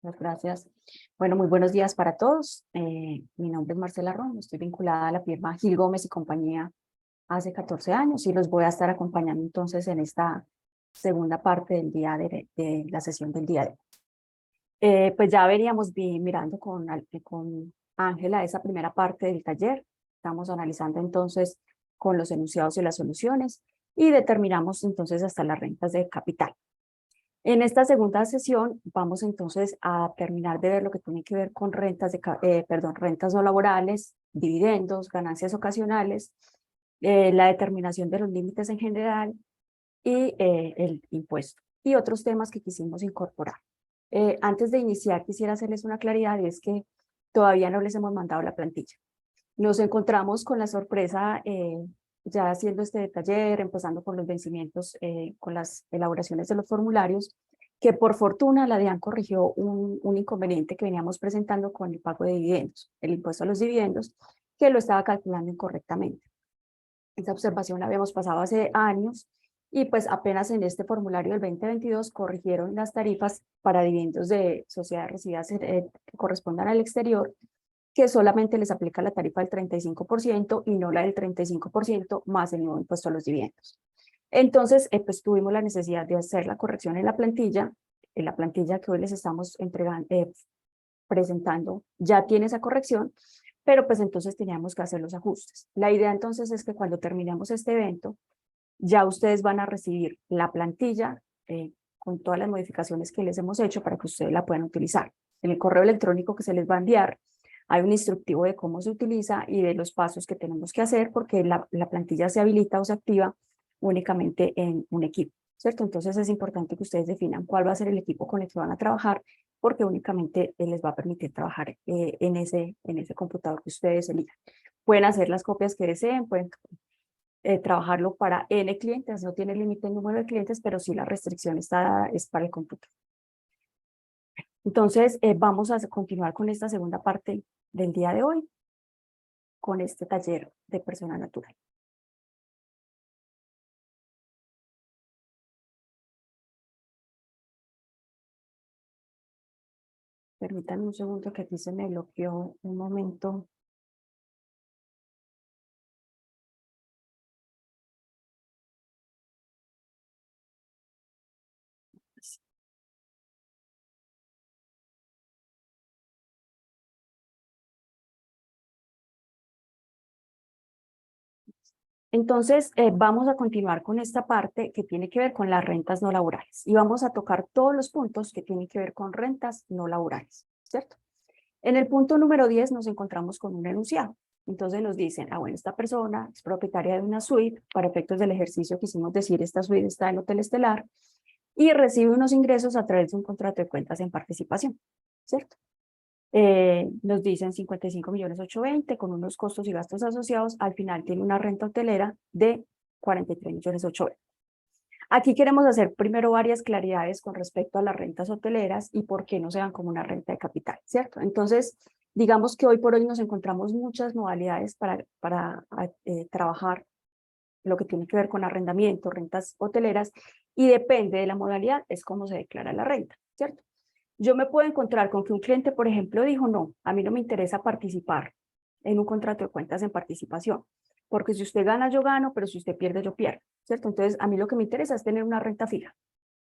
Muchas gracias. Bueno, muy buenos días para todos. Mi nombre es Marcela Ron, estoy vinculada a la firma Gil Gómez y compañía hace 14 años y los voy a estar acompañando entonces en esta segunda parte del día de la sesión del día de hoy. Pues ya veníamos mirando con Ángela esa primera parte del taller. Estamos analizando entonces con los enunciados y las soluciones y determinamos entonces hasta las rentas de capital. En esta segunda sesión vamos entonces a terminar de ver lo que tiene que ver con rentas no laborales, dividendos, ganancias ocasionales, la determinación de los límites en general y el impuesto y otros temas que quisimos incorporar. Antes de iniciar quisiera hacerles una claridad y es que todavía no les hemos mandado la plantilla. Nos encontramos con la sorpresa ya haciendo este taller, empezando por los vencimientos, con las elaboraciones de los formularios, que por fortuna la DIAN corrigió un inconveniente que veníamos presentando con el pago de dividendos, el impuesto a los dividendos, que lo estaba calculando incorrectamente. Esta observación la habíamos pasado hace años y pues apenas en este formulario del 2022 corrigieron las tarifas para dividendos de sociedades recibidas que correspondan al exterior, que solamente les aplica la tarifa del 35% y no la del 35% más el nuevo impuesto a los dividendos. Entonces, pues tuvimos la necesidad de hacer la corrección en la plantilla que hoy les estamos presentando ya tiene esa corrección, pero pues entonces teníamos que hacer los ajustes. La idea entonces es que cuando terminemos este evento, ya ustedes van a recibir la plantilla con todas las modificaciones que les hemos hecho para que ustedes la puedan utilizar. En el correo electrónico que se les va a enviar, hay un instructivo de cómo se utiliza y de los pasos que tenemos que hacer porque la plantilla se habilita o se activa únicamente en un equipo, ¿cierto? Entonces es importante que ustedes definan cuál va a ser el equipo con el que van a trabajar porque únicamente les va a permitir trabajar en ese computador que ustedes elijan. Pueden hacer las copias que deseen, pueden trabajarlo para N clientes, no tiene límite en número de clientes, pero sí la restricción es para el computador. Entonces, vamos a continuar con esta segunda parte del día de hoy, con este taller de persona natural. Permítanme un segundo que aquí se me bloqueó un momento. Entonces, vamos a continuar con esta parte que tiene que ver con las rentas no laborales y vamos a tocar todos los puntos que tienen que ver con rentas no laborales, ¿cierto? En el punto número 10 nos encontramos con un enunciado. Entonces nos dicen, bueno, esta persona es propietaria de una suite, para efectos del ejercicio quisimos decir, esta suite está en Hotel Estelar, y recibe unos ingresos a través de un contrato de cuentas en participación, ¿cierto? Nos dicen 55.820.000 con unos costos y gastos asociados, al final tiene una renta hotelera de 43.820.000. Aquí queremos hacer primero varias claridades con respecto a las rentas hoteleras y por qué no se dan como una renta de capital, ¿cierto? Entonces, digamos que hoy por hoy nos encontramos muchas modalidades para trabajar lo que tiene que ver con arrendamiento, rentas hoteleras, y depende de la modalidad, es como se declara la renta, ¿cierto? Yo me puedo encontrar con que un cliente, por ejemplo, dijo, no, a mí no me interesa participar en un contrato de cuentas en participación, porque si usted gana, yo gano, pero si usted pierde, yo pierdo, ¿cierto? Entonces, a mí lo que me interesa es tener una renta fija.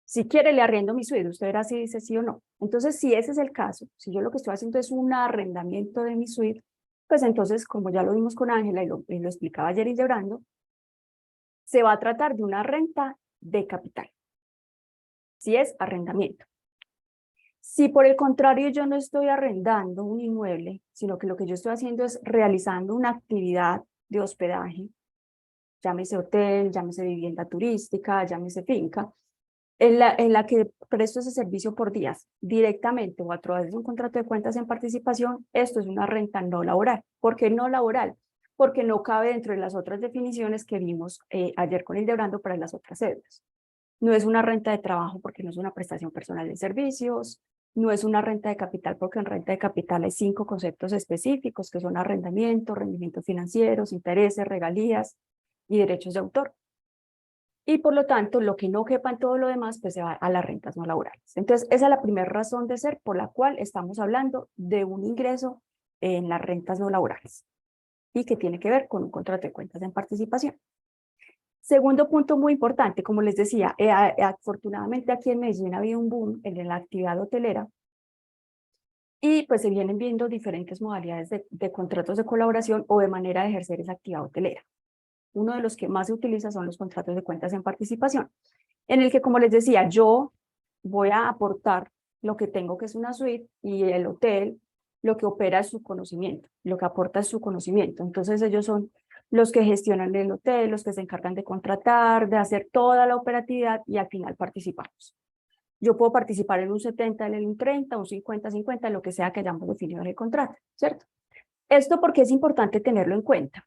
Si quiere, le arriendo mi suite, usted verá si dice sí o no. Entonces, si ese es el caso, si yo lo que estoy haciendo es un arrendamiento de mi suite, pues entonces, como ya lo vimos con Ángela y lo explicaba ayer y llorando, se va a tratar de una renta de capital, si es arrendamiento. Si por el contrario yo no estoy arrendando un inmueble, sino que lo que yo estoy haciendo es realizando una actividad de hospedaje, llámese hotel, llámese vivienda turística, llámese finca, en la que presto ese servicio por días, directamente o a través de un contrato de cuentas en participación, esto es una renta no laboral. ¿Por qué no laboral? Porque no cabe dentro de las otras definiciones que vimos ayer con Hildebrando para las otras cédulas. No es una renta de trabajo porque no es una prestación personal de servicios, no es una renta de capital porque en renta de capital hay 5 conceptos específicos que son arrendamiento, rendimientos financieros, intereses, regalías y derechos de autor. y por lo tanto lo que no quepa en todo lo demás pues se va a las rentas no laborales. Entonces esa es la primera razón de ser por la cual estamos hablando de un ingreso en las rentas no laborales y que tiene que ver con un contrato de cuentas en participación. Segundo punto muy importante, como les decía, afortunadamente aquí en Medellín ha habido un boom en la actividad hotelera y pues se vienen viendo diferentes modalidades de contratos de colaboración o de manera de ejercer esa actividad hotelera. Uno de los que más se utiliza son los contratos de cuentas en participación, en el que, como les decía, yo voy a aportar lo que tengo, que es una suite, y el hotel lo que opera es su conocimiento, lo que aporta es su conocimiento. Entonces ellos son los que gestionan el hotel, los que se encargan de contratar, de hacer toda la operatividad y al final participamos. Yo puedo participar en un 70, en un 30, un 50-50, lo que sea que hayamos definido en el contrato, ¿cierto? Esto porque es importante tenerlo en cuenta.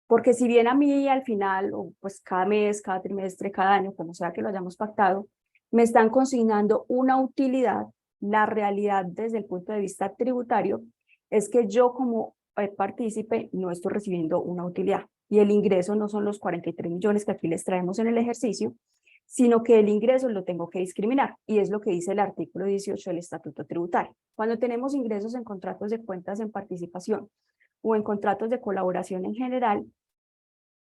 Porque si bien a mí al final, o pues cada mes, cada trimestre, cada año, como sea que lo hayamos pactado, me están consignando una utilidad, la realidad desde el punto de vista tributario es que yo como partícipe no estoy recibiendo una utilidad. Y el ingreso no son los 43 millones que aquí les traemos en el ejercicio, sino que el ingreso lo tengo que discriminar. Y es lo que dice el artículo 18 del Estatuto Tributario. Cuando tenemos ingresos en contratos de cuentas en participación o en contratos de colaboración en general,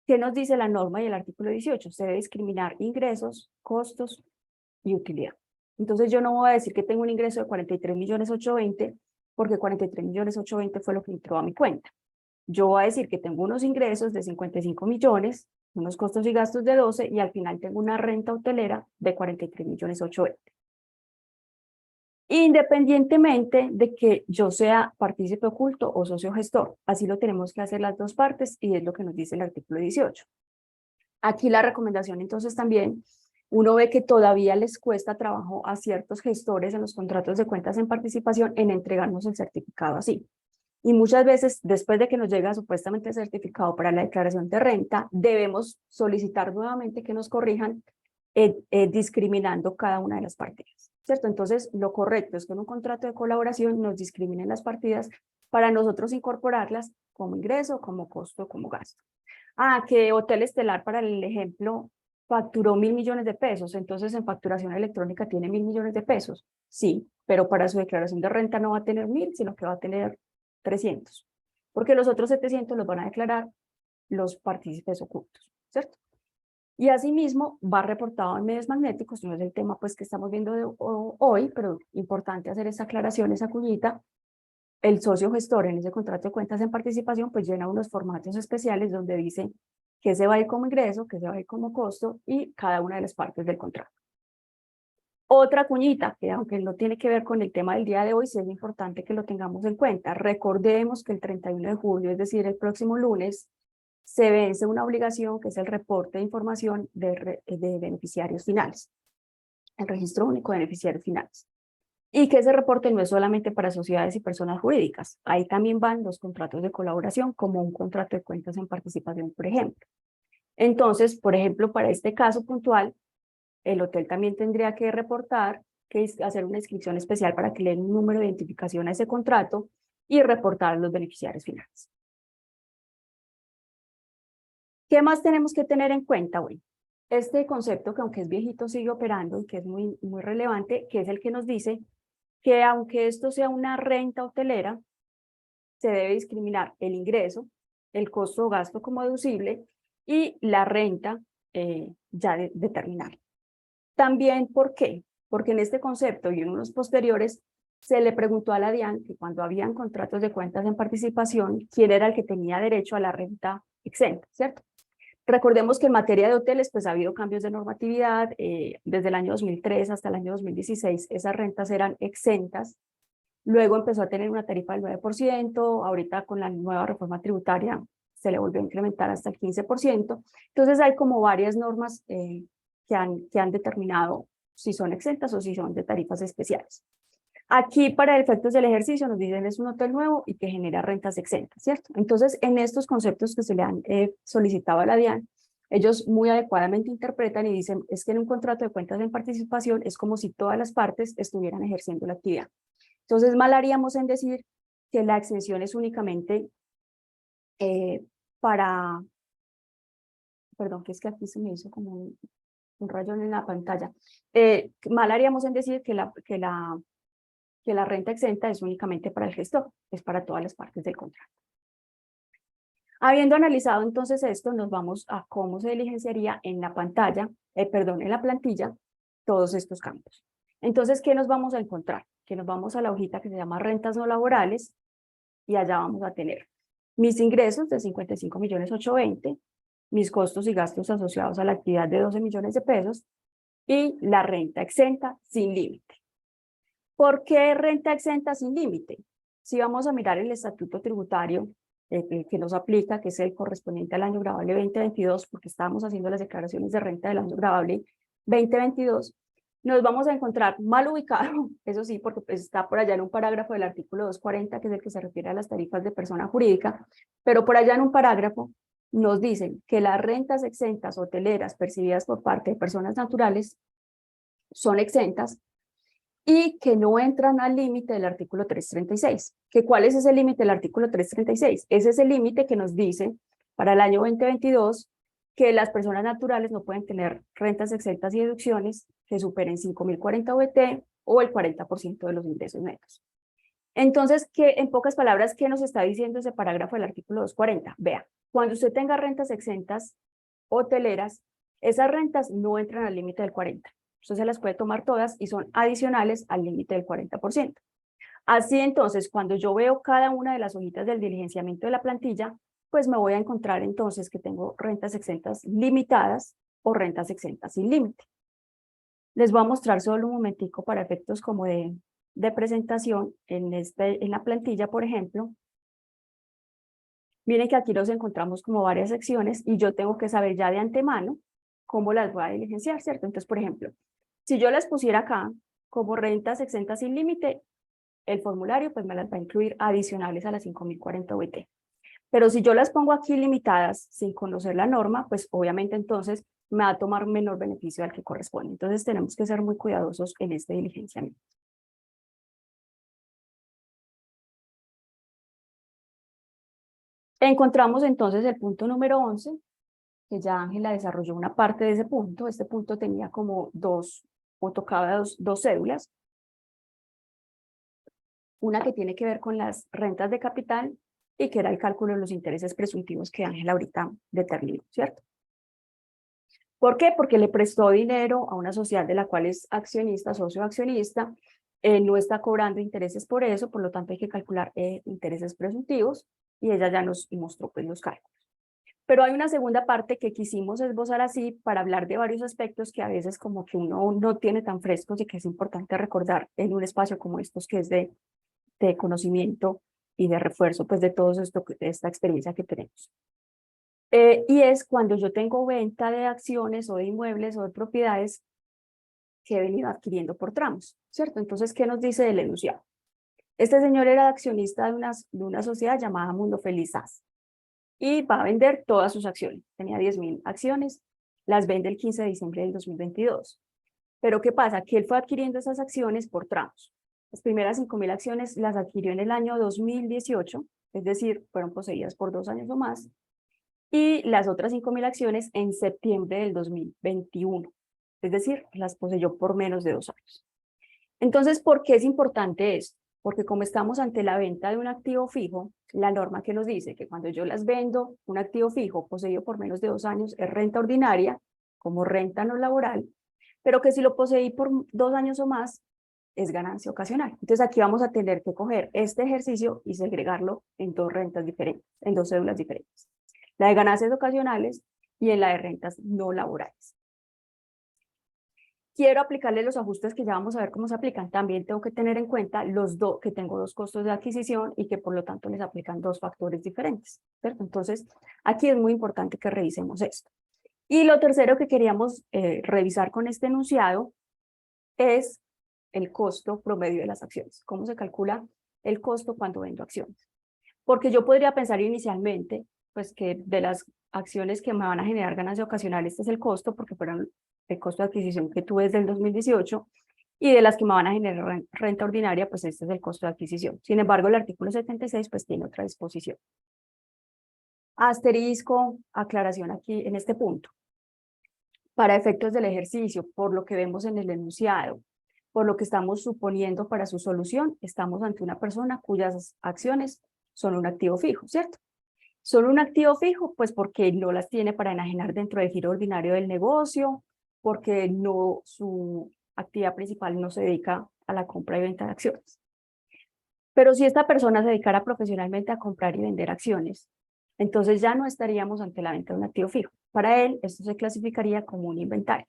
¿qué nos dice la norma y el artículo 18? Se debe discriminar ingresos, costos y utilidad. Entonces yo no voy a decir que tengo un ingreso de 43.820.000 porque 43.820.000 fue lo que entró a mi cuenta. Yo voy a decir que tengo unos ingresos de 55 millones, unos costos y gastos de 12 y al final tengo una renta hotelera de 43.820.000. Independientemente de que yo sea partícipe oculto o socio gestor. Así lo tenemos que hacer las dos partes y es lo que nos dice el artículo 18. Aquí la recomendación entonces también, uno ve que todavía les cuesta trabajo a ciertos gestores en los contratos de cuentas en participación en entregarnos el certificado así. Y muchas veces, después de que nos llega supuestamente el certificado para la declaración de renta, debemos solicitar nuevamente que nos corrijan discriminando cada una de las partidas, ¿cierto? Entonces, lo correcto es que en un contrato de colaboración nos discriminen las partidas para nosotros incorporarlas como ingreso, como costo, como gasto. Ah, que Hotel Estelar, para el ejemplo, facturó 1.000 millones de pesos, entonces en facturación electrónica tiene 1.000 millones de pesos. Sí, pero para su declaración de renta no va a tener 1.000, sino que va a tener 300, porque los otros 700 los van a declarar los partícipes ocultos, ¿cierto? Y asimismo va reportado en medios magnéticos, no es el tema pues que estamos viendo hoy, pero importante hacer esa aclaración, esa cuñita. El socio gestor en ese contrato de cuentas en participación pues llena unos formatos especiales donde dice que se va a ir como ingreso, que se va a ir como costo y cada una de las partes del contrato. Otra cuñita, que aunque no tiene que ver con el tema del día de hoy, sí es importante que lo tengamos en cuenta. Recordemos que el 31 de julio, es decir, el próximo lunes, se vence una obligación que es el reporte de información de beneficiarios finales, el registro único de beneficiarios finales. Y que ese reporte no es solamente para sociedades y personas jurídicas, ahí también van los contratos de colaboración como un contrato de cuentas en participación, por ejemplo. Entonces, por ejemplo, para este caso puntual, el hotel también tendría que reportar, que es hacer una inscripción especial para que le den un número de identificación a ese contrato y reportar a los beneficiarios finales. ¿Qué más tenemos que tener en cuenta? Bueno, este concepto que aunque es viejito sigue operando y que es muy, muy relevante, que es el que nos dice que aunque esto sea una renta hotelera, se debe discriminar el ingreso, el costo o gasto como deducible y la renta ya determinada. También, ¿por qué? Porque en este concepto y en unos posteriores se le preguntó a la DIAN que cuando habían contratos de cuentas en participación, quién era el que tenía derecho a la renta exenta, ¿cierto? Recordemos que en materia de hoteles, pues ha habido cambios de normatividad, desde el año 2003 hasta el año 2016, esas rentas eran exentas, luego empezó a tener una tarifa del 9%, ahorita con la nueva reforma tributaria se le volvió a incrementar hasta el 15%, entonces hay como varias normas que han determinado si son exentas o si son de tarifas especiales. Aquí, para efectos del ejercicio, nos dicen es un hotel nuevo y que genera rentas exentas, ¿cierto? Entonces, en estos conceptos que se le han solicitado a la DIAN, ellos muy adecuadamente interpretan y dicen, es que en un contrato de cuentas en participación es como si todas las partes estuvieran ejerciendo la actividad. Entonces, mal haríamos en decir que la exención es únicamente para, perdón, que es que aquí se me hizo como un rayón en la pantalla. Mal haríamos en decir que la renta exenta es únicamente para el gestor, es para todas las partes del contrato. Habiendo analizado entonces esto, nos vamos a cómo se diligenciaría en la pantalla, en la plantilla, todos estos campos. Entonces, ¿qué nos vamos a encontrar? Que nos vamos a la hojita que se llama rentas no laborales y allá vamos a tener mis ingresos de 55.820.000, mis costos y gastos asociados a la actividad de 12 millones de pesos y la renta exenta sin límite. ¿Por qué renta exenta sin límite? Si vamos a mirar el estatuto tributario que nos aplica, que es el correspondiente al año grabable 2022, porque estábamos haciendo las declaraciones de renta del año grabable 2022, nos vamos a encontrar mal ubicado, eso sí, porque pues está por allá en un parágrafo del artículo 240, que es el que se refiere a las tarifas de persona jurídica, pero por allá en un parágrafo nos dicen que las rentas exentas hoteleras percibidas por parte de personas naturales son exentas y que no entran al límite del artículo 336. ¿Cuál es ese límite del artículo 336? Ese es el límite que nos dice para el año 2022 que las personas naturales no pueden tener rentas exentas y deducciones que superen 5.040 VT o el 40% de los ingresos netos. Entonces, en pocas palabras, ¿qué nos está diciendo ese parágrafo del artículo 240? Vea, cuando usted tenga rentas exentas hoteleras, esas rentas no entran al límite del 40%. Usted se las puede tomar todas y son adicionales al límite del 40%. Así entonces, cuando yo veo cada una de las hojitas del diligenciamiento de la plantilla, pues me voy a encontrar entonces que tengo rentas exentas limitadas o rentas exentas sin límite. Les voy a mostrar solo un momentico para efectos como de presentación en la plantilla, por ejemplo. Miren que aquí nos encontramos como varias secciones y yo tengo que saber ya de antemano cómo las voy a diligenciar, ¿cierto? Entonces, por ejemplo, si yo las pusiera acá como rentas exentas sin límite, el formulario pues me las va a incluir adicionales a las 5.040 VT. Pero si yo las pongo aquí limitadas sin conocer la norma, pues obviamente entonces me va a tomar menor beneficio al que corresponde. Entonces tenemos que ser muy cuidadosos en este diligenciamiento. Encontramos entonces el punto número 11, que ya Ángela desarrolló una parte de ese punto. Este punto tenía como tocaba dos cédulas. Una que tiene que ver con las rentas de capital y que era el cálculo de los intereses presuntivos que Ángela ahorita determinó, ¿cierto? ¿Por qué? Porque le prestó dinero a una sociedad de la cual es accionista, socio accionista, no está cobrando intereses por eso, por lo tanto hay que calcular intereses presuntivos y ella ya nos mostró pues los cálculos. Pero hay una segunda parte que quisimos esbozar así para hablar de varios aspectos que a veces como que uno no tiene tan frescos y que es importante recordar en un espacio como estos que es de conocimiento y de refuerzo pues de todo esto, de esta experiencia que tenemos. Y es cuando yo tengo venta de acciones o de inmuebles o de propiedades que he venido adquiriendo por tramos, ¿cierto? Entonces, ¿qué nos dice el enunciado? Este señor era accionista de una sociedad llamada Mundo Feliz SAS y va a vender todas sus acciones. Tenía 10.000 acciones, las vende el 15 de diciembre del 2022. Pero ¿qué pasa? Que él fue adquiriendo esas acciones por tramos. Las primeras 5.000 acciones las adquirió en el año 2018, es decir, fueron poseídas por 2 años o más, y las otras 5.000 acciones en septiembre del 2021, es decir, las poseyó por menos de 2 años. Entonces, ¿por qué es importante esto? Porque como estamos ante la venta de un activo fijo, la norma que nos dice que cuando yo las vendo, un activo fijo poseído por menos de 2 años es renta ordinaria, como renta no laboral, pero que si lo poseí por 2 años o más, es ganancia ocasional. Entonces aquí vamos a tener que coger este ejercicio y segregarlo en 2 rentas diferentes, en 2 cédulas diferentes. La de ganancias ocasionales y en la de rentas no laborales. Quiero aplicarle los ajustes que ya vamos a ver cómo se aplican. También tengo que tener en cuenta que tengo 2 costos de adquisición y que por lo tanto les aplican 2 factores diferentes, ¿cierto? Entonces, aquí es muy importante que revisemos esto. Y lo tercero que queríamos revisar con este enunciado es el costo promedio de las acciones. ¿Cómo se calcula el costo cuando vendo acciones? Porque yo podría pensar inicialmente, pues que de las acciones que me van a generar ganancia ocasional, este es el costo, porque fueron el costo de adquisición que tuve desde el 2018, y de las que me van a generar renta ordinaria, pues este es el costo de adquisición. Sin embargo, el artículo 76 pues tiene otra disposición. Asterisco, aclaración aquí en este punto. Para efectos del ejercicio, por lo que vemos en el enunciado, por lo que estamos suponiendo para su solución, estamos ante una persona cuyas acciones son un activo fijo, ¿cierto? Son un activo fijo, pues porque no las tiene para enajenar dentro del giro ordinario del negocio, porque no, su actividad principal no se dedica a la compra y venta de acciones. Pero si esta persona se dedicara profesionalmente a comprar y vender acciones, entonces ya no estaríamos ante la venta de un activo fijo. Para él, esto se clasificaría como un inventario.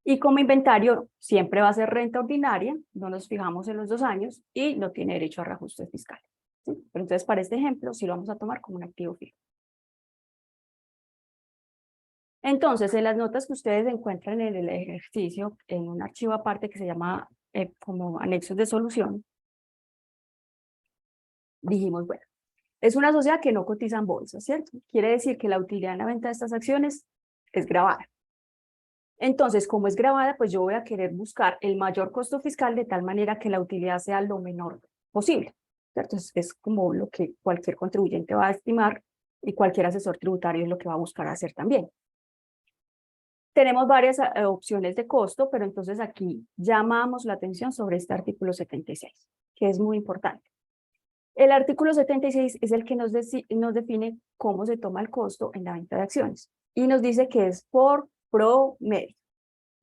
Y como inventario siempre va a ser renta ordinaria, no nos fijamos en los 2 años y no tiene derecho a reajuste fiscal. ¿Sí? Pero entonces para este ejemplo sí lo vamos a tomar como un activo fijo. Entonces en las notas que ustedes encuentran en el ejercicio, en un archivo aparte que se llama como anexos de solución, dijimos, bueno, es una sociedad que no cotiza en bolsa, ¿cierto? Quiere decir que la utilidad en la venta de estas acciones es grabada. Entonces, como es grabada, pues yo voy a querer buscar el mayor costo fiscal de tal manera que la utilidad sea lo menor posible, ¿cierto? Es como lo que cualquier contribuyente va a estimar y cualquier asesor tributario es lo que va a buscar hacer también. Tenemos varias opciones de costo, pero entonces aquí llamamos la atención sobre este artículo 76, que es muy importante. El artículo 76 es el que nos define cómo se toma el costo en la venta de acciones y nos dice que es por promedio.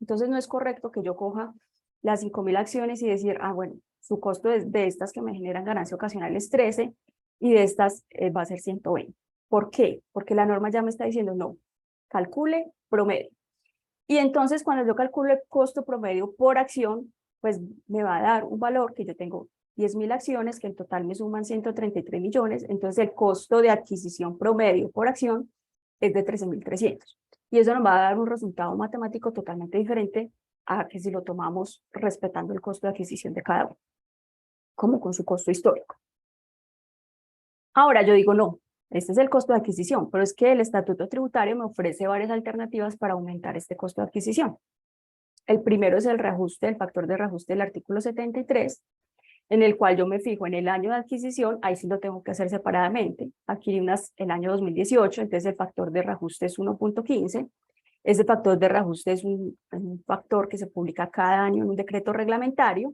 Entonces no es correcto que yo coja las 5.000 acciones y decir, ah, bueno, su costo de estas que me generan ganancia ocasional es 13 y de estas va a ser 120. ¿Por qué? Porque la norma ya me está diciendo, no, calcule promedio. Y entonces cuando yo calculo el costo promedio por acción, pues me va a dar un valor que yo tengo 10.000 acciones, que en total me suman 133 millones, entonces el costo de adquisición promedio por acción es de 13.300. Y eso nos va a dar un resultado matemático totalmente diferente a que si lo tomamos respetando el costo de adquisición de cada uno, como con su costo histórico. Ahora yo digo, no, este es el costo de adquisición, pero es que el estatuto tributario me ofrece varias alternativas para aumentar este costo de adquisición. El primero es el reajuste, el factor de reajuste del artículo 73, en el cual yo me fijo en el año de adquisición, ahí sí lo tengo que hacer separadamente. Adquirí el año 2018, entonces el factor de reajuste es 1.15. Ese factor de reajuste es un factor que se publica cada año en un decreto reglamentario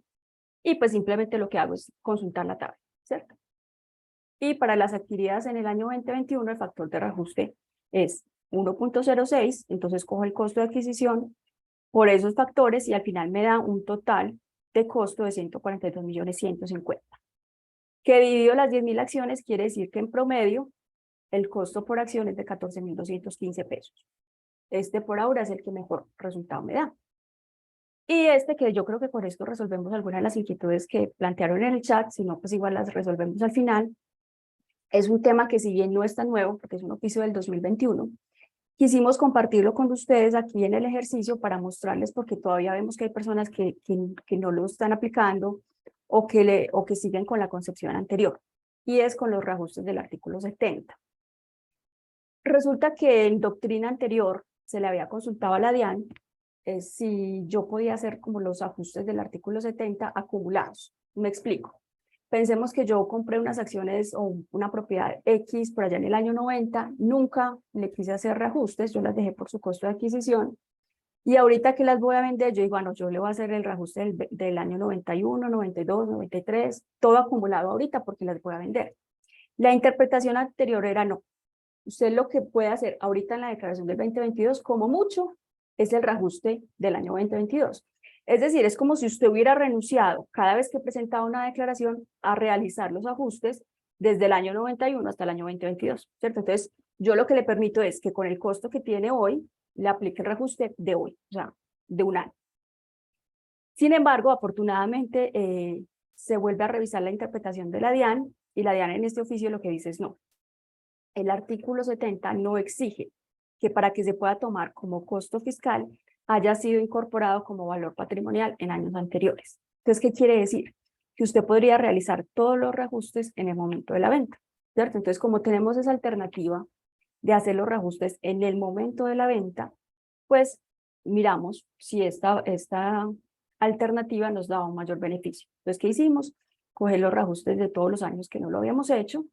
y pues simplemente lo que hago es consultar la tabla, ¿cierto? Y para las adquiridas en el año 2021, el factor de reajuste es 1.06, entonces cojo el costo de adquisición por esos factores y al final me da un total de costo de 142.150.000, que dividido las 10.000 acciones quiere decir que en promedio el costo por acción es de 14.215 pesos. Este por ahora es el que mejor resultado me da. Y este que yo creo que con esto resolvemos algunas de las inquietudes que plantearon en el chat, si no pues igual las resolvemos al final. Es un tema que si bien no es tan nuevo, porque es un oficio del 2021, quisimos compartirlo con ustedes aquí en el ejercicio para mostrarles, porque todavía vemos que hay personas que no lo están aplicando o que siguen con la concepción anterior, y es con los reajustes del artículo 70. Resulta que en doctrina anterior se le había consultado a la DIAN si yo podía hacer como los ajustes del artículo 70 acumulados. Me explico. Pensemos que yo compré unas acciones o una propiedad X por allá en el año 90, nunca le quise hacer reajustes, yo las dejé por su costo de adquisición, y ahorita que las voy a vender, yo digo, bueno, yo le voy a hacer el reajuste del año 91, 92, 93, todo acumulado ahorita porque las voy a vender. La interpretación anterior era no. Usted lo que puede hacer ahorita en la declaración del 2022, como mucho, es el reajuste del año 2022. Es decir, es como si usted hubiera renunciado cada vez que presentaba una declaración a realizar los ajustes desde el año 91 hasta el año 2022, ¿cierto? Entonces, yo lo que le permito es que con el costo que tiene hoy, le aplique el reajuste de hoy, o sea, de un año. Sin embargo, afortunadamente, se vuelve a revisar la interpretación de la DIAN y la DIAN en este oficio lo que dice es no. El artículo 70 no exige que para que se pueda tomar como costo fiscal haya sido incorporado como valor patrimonial en años anteriores. Entonces, ¿qué quiere decir? Que usted podría realizar todos los reajustes en el momento de la venta, ¿cierto? Entonces, como tenemos esa alternativa de hacer los reajustes en el momento de la venta, pues miramos si esta alternativa nos da un mayor beneficio. Entonces, ¿qué hicimos? Coger los reajustes de todos los años que no lo habíamos hecho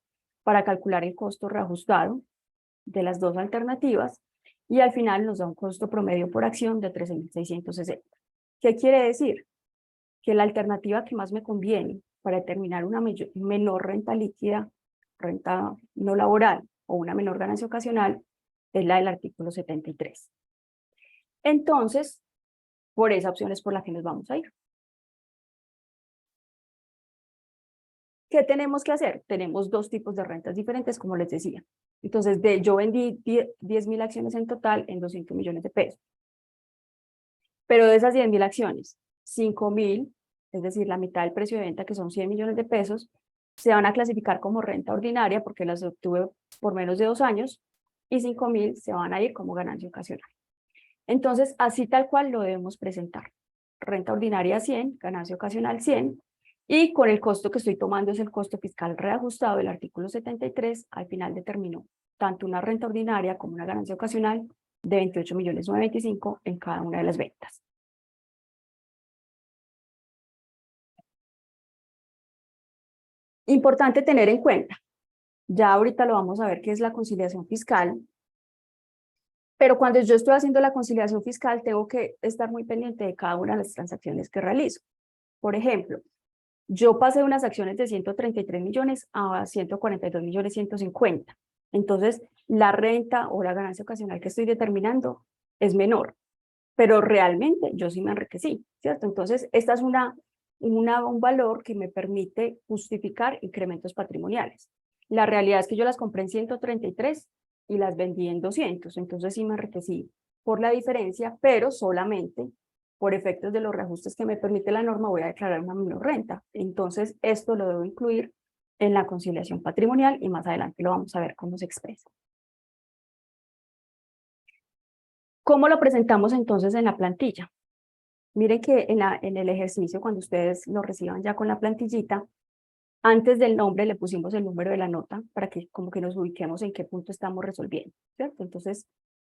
para calcular el costo reajustado de las dos alternativas y al final nos da un costo promedio por acción de 13.660. ¿Qué quiere decir? Que la alternativa que más me conviene para determinar una menor renta líquida, renta no laboral o una menor ganancia ocasional es la del artículo 73. Entonces, por esa opción es por la que nos vamos a ir. ¿Qué tenemos que hacer? Tenemos dos tipos de rentas diferentes, como les decía. Entonces, yo vendí 10.000 acciones en total en 200 millones de pesos. Pero de esas 10.000 acciones, 5.000, es decir, la mitad del precio de venta, que son 100 millones de pesos, se van a clasificar como renta ordinaria porque las obtuve por menos de 2 años, y 5.000 se van a ir como ganancia ocasional. Entonces, así tal cual lo debemos presentar. Renta ordinaria 100, ganancia ocasional 100, y con el costo que estoy tomando es el costo fiscal reajustado del artículo 73, al final determinó tanto una renta ordinaria como una ganancia ocasional de 28.925.000 en cada una de las ventas. Importante tener en cuenta, ya ahorita lo vamos a ver qué es la conciliación fiscal, pero cuando yo estoy haciendo la conciliación fiscal tengo que estar muy pendiente de cada una de las transacciones que realizo. Por ejemplo, yo pasé unas acciones de 133 millones a 142.150.000. Entonces, la renta o la ganancia ocasional que estoy determinando es menor, pero realmente yo sí me enriquecí, ¿cierto? Entonces, esta es un valor que me permite justificar incrementos patrimoniales. La realidad es que yo las compré en 133 y las vendí en 200, entonces sí me enriquecí por la diferencia, pero solamente por efectos de los reajustes que me permite la norma voy a declarar una menor renta. Entonces, esto lo debo incluir en la conciliación patrimonial y más adelante lo vamos a ver cómo se expresa. ¿Cómo lo presentamos entonces en la plantilla? Miren que en el ejercicio, cuando ustedes lo reciban ya con la plantillita, antes del nombre le pusimos el número de la nota para que como que nos ubiquemos en qué punto estamos resolviendo, ¿cierto? Entonces,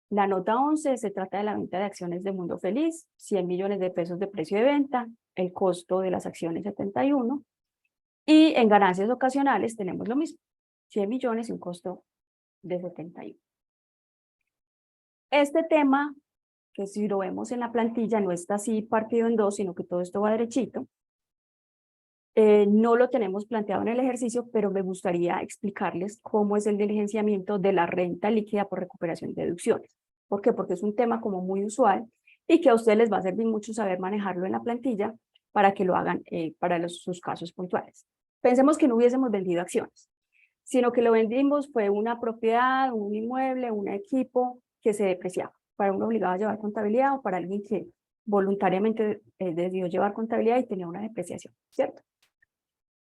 la nota 11 se trata de la venta de acciones de Mundo Feliz, 100 millones de pesos de precio de venta, el costo de las acciones 71, y en ganancias ocasionales tenemos lo mismo, 100 millones y un costo de 71. Este tema, que si lo vemos en la plantilla, no está así partido en dos, sino que todo esto va derechito. No lo tenemos planteado en el ejercicio, pero me gustaría explicarles cómo es el diligenciamiento de la renta líquida por recuperación de deducciones. ¿Por qué? Porque es un tema como muy usual y que a ustedes les va a servir mucho saber manejarlo en la plantilla para que lo hagan para sus casos puntuales. Pensemos que no hubiésemos vendido acciones, sino que lo vendimos fue una propiedad, un inmueble, un equipo que se depreciaba, para uno obligado a llevar contabilidad o para alguien que voluntariamente decidió llevar contabilidad y tenía una depreciación, ¿cierto?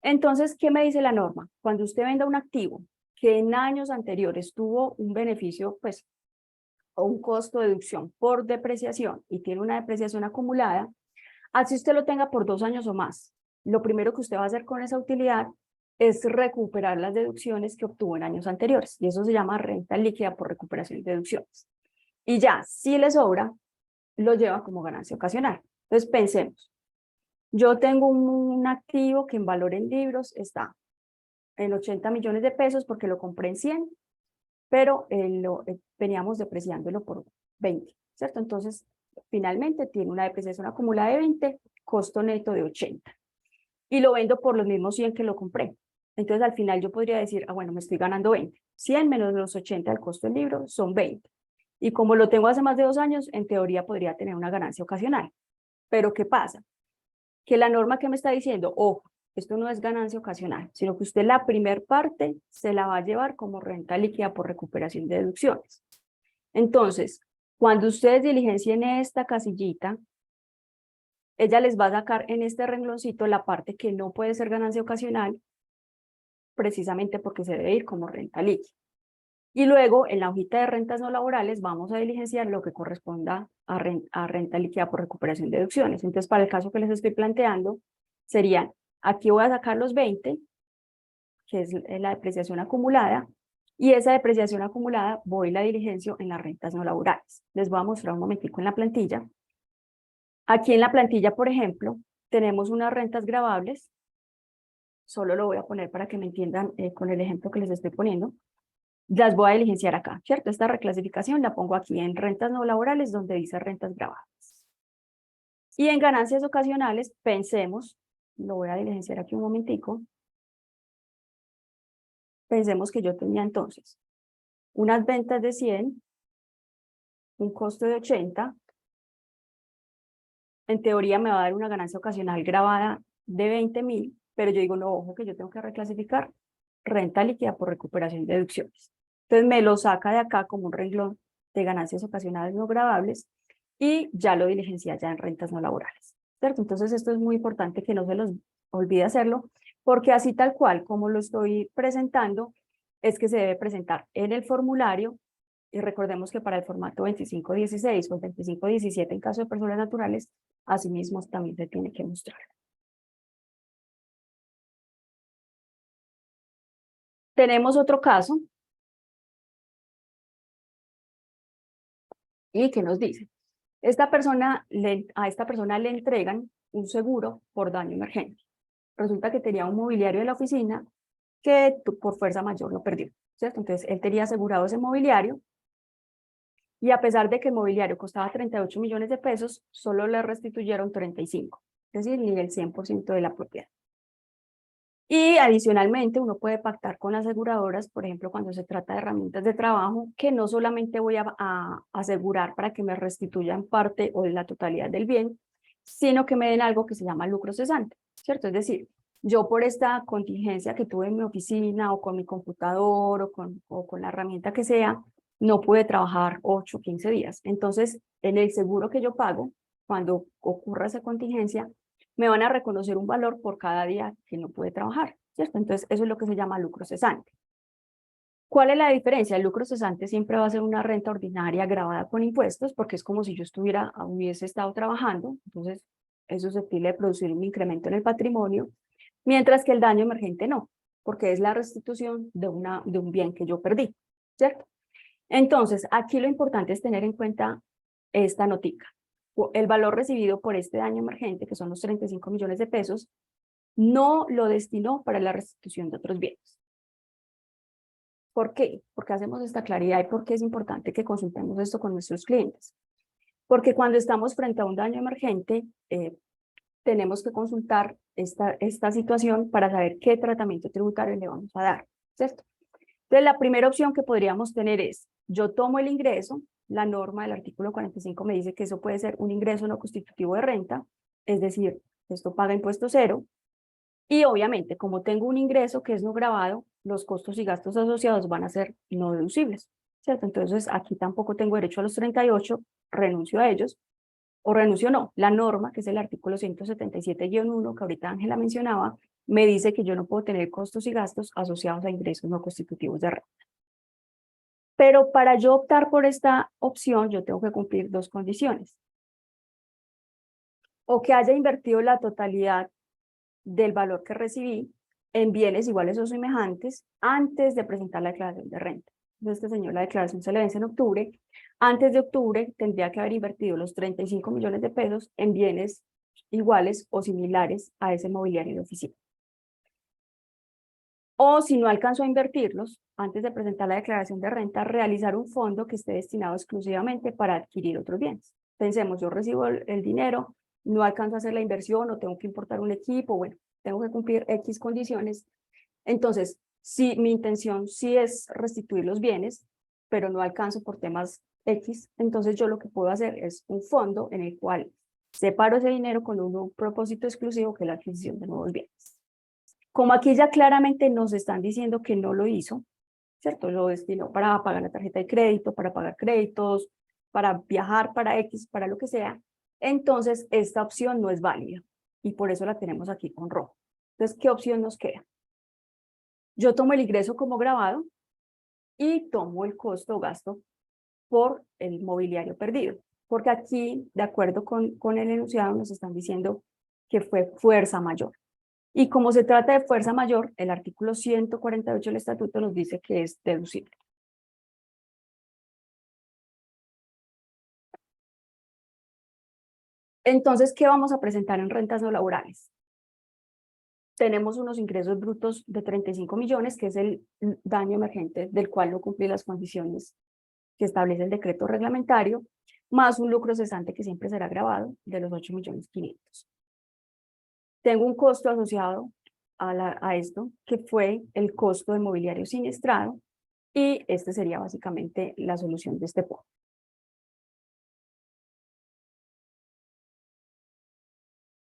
Entonces, ¿qué me dice la norma? Cuando usted venda un activo que en años anteriores tuvo un beneficio, pues, o un costo de deducción por depreciación y tiene una depreciación acumulada, así usted lo tenga por 2 años o más, lo primero que usted va a hacer con esa utilidad es recuperar las deducciones que obtuvo en años anteriores, y eso se llama renta líquida por recuperación de deducciones. Y ya, si le sobra, lo lleva como ganancia ocasional. Entonces, pensemos, yo tengo un activo que en valor en libros está en 80 millones de pesos porque lo compré en 100, pero veníamos depreciándolo por 20, ¿cierto? Entonces, finalmente tiene una depreciación acumulada de 20, costo neto de 80. Y lo vendo por los mismos 100 que lo compré. Entonces, al final yo podría decir, bueno, me estoy ganando 20. 100 menos los 80 del costo del libro son 20. Y como lo tengo hace más de 2 años, en teoría podría tener una ganancia ocasional. Pero ¿qué pasa? Que la norma que me está diciendo, ojo, esto no es ganancia ocasional, sino que usted la primer parte se la va a llevar como renta líquida por recuperación de deducciones. Entonces, cuando ustedes diligencien esta casillita, ella les va a sacar en este rengloncito la parte que no puede ser ganancia ocasional, precisamente porque se debe ir como renta líquida. Y luego, en la hojita de rentas no laborales, vamos a diligenciar lo que corresponda a renta líquida por recuperación de deducciones. Entonces, para el caso que les estoy planteando, serían, aquí voy a sacar los 20, que es la depreciación acumulada, y esa depreciación acumulada voy y la diligencio en las rentas no laborales. Les voy a mostrar un momentico en la plantilla. Aquí en la plantilla, por ejemplo, tenemos unas rentas gravables. Solo lo voy a poner para que me entiendan con el ejemplo que les estoy poniendo. las voy a diligenciar acá, ¿cierto? Esta reclasificación la pongo aquí en rentas no laborales, donde dice rentas grabadas. Y en ganancias ocasionales, pensemos, lo voy a diligenciar aquí un momentico, pensemos que yo tenía entonces unas ventas de 100, un costo de 80, en teoría me va a dar una ganancia ocasional grabada de 20.000, pero yo digo, no, ojo que yo tengo que reclasificar renta líquida por recuperación de deducciones. Entonces me lo saca de acá como un renglón de ganancias ocasionales no grabables y ya lo diligencia ya en rentas no laborales, ¿cierto? Entonces esto es muy importante que no se los olvide hacerlo, porque así tal cual como lo estoy presentando, es que se debe presentar en el formulario. Y recordemos que para el formato 2516 o 2517 en caso de personas naturales, asimismo también se tiene que mostrar. Tenemos otro caso. ¿Y qué nos dice? A esta persona le entregan un seguro por daño emergente. Resulta que tenía un mobiliario de la oficina que por fuerza mayor lo perdió, ¿cierto? Entonces él tenía asegurado ese mobiliario y a pesar de que el mobiliario costaba 38 millones de pesos, solo le restituyeron 35, es decir, ni el 100% de la propiedad. Y adicionalmente uno puede pactar con las aseguradoras, por ejemplo, cuando se trata de herramientas de trabajo, que no solamente voy a asegurar para que me restituyan parte o de la totalidad del bien, sino que me den algo que se llama lucro cesante, ¿cierto? Es decir, yo por esta contingencia que tuve en mi oficina o con mi computador o con la herramienta que sea, no pude trabajar 8 o 15 días. Entonces, en el seguro que yo pago, cuando ocurra esa contingencia, me van a reconocer un valor por cada día que no puede trabajar, ¿cierto? Entonces, eso es lo que se llama lucro cesante. ¿Cuál es la diferencia? El lucro cesante siempre va a ser una renta ordinaria grabada con impuestos, porque es como si yo hubiese estado trabajando, entonces es susceptible de producir un incremento en el patrimonio, mientras que el daño emergente no, porque es la restitución de un bien que yo perdí, ¿cierto? Entonces, aquí lo importante es tener en cuenta esta notica. El valor recibido por este daño emergente, que son los 35 millones de pesos, no lo destinó para la restitución de otros bienes. ¿Por qué? Porque hacemos esta claridad y porque es importante que consultemos esto con nuestros clientes. Porque cuando estamos frente a un daño emergente, tenemos que consultar esta situación para saber qué tratamiento tributario le vamos a dar, ¿cierto? Entonces, la primera opción que podríamos tener es, yo tomo el ingreso, la norma del artículo 45 me dice que eso puede ser un ingreso no constitutivo de renta, es decir, esto paga impuesto cero, y obviamente, como tengo un ingreso que es no grabado, los costos y gastos asociados van a ser no deducibles, ¿cierto? Entonces, aquí tampoco tengo derecho a los 38, renuncio a ellos, o renuncio no. La norma, que es el artículo 177-1, que ahorita Ángela mencionaba, me dice que yo no puedo tener costos y gastos asociados a ingresos no constitutivos de renta. Pero para yo optar por esta opción, yo tengo que cumplir dos condiciones. O que haya invertido la totalidad del valor que recibí en bienes iguales o semejantes antes de presentar la declaración de renta. Entonces, este señor, la declaración se le vence en octubre. Antes de octubre tendría que haber invertido los 35 millones de pesos en bienes iguales o similares a ese mobiliario de oficina. O si no alcanzó a invertirlos, antes de presentar la declaración de renta, realizar un fondo que esté destinado exclusivamente para adquirir otros bienes. Pensemos, yo recibo el dinero, no alcanzo a hacer la inversión o tengo que importar un equipo, bueno, tengo que cumplir X condiciones. Entonces, si mi intención sí es restituir los bienes, pero no alcanzo por temas X, entonces yo lo que puedo hacer es un fondo en el cual separo ese dinero con un propósito exclusivo que es la adquisición de nuevos bienes. Como aquí ya claramente nos están diciendo que no lo hizo, ¿cierto? Lo destinó para pagar la tarjeta de crédito, para pagar créditos, para viajar, para X, para lo que sea. Entonces, esta opción no es válida y por eso la tenemos aquí con rojo. Entonces, ¿qué opción nos queda? Yo tomo el ingreso como grabado y tomo el costo o gasto por el mobiliario perdido. Porque aquí, de acuerdo con el enunciado, nos están diciendo que fue fuerza mayor. Y como se trata de fuerza mayor, el artículo 148 del estatuto nos dice que es deducible. Entonces, ¿qué vamos a presentar en rentas no laborales? tenemos unos ingresos brutos de 35 millones, que es el daño emergente del cual no cumple las condiciones que establece el decreto reglamentario, más un lucro cesante que siempre será grabado de los 8.500.000. Tengo un costo asociado a esto, que fue el costo de mobiliario siniestrado, y este sería básicamente la solución de este punto.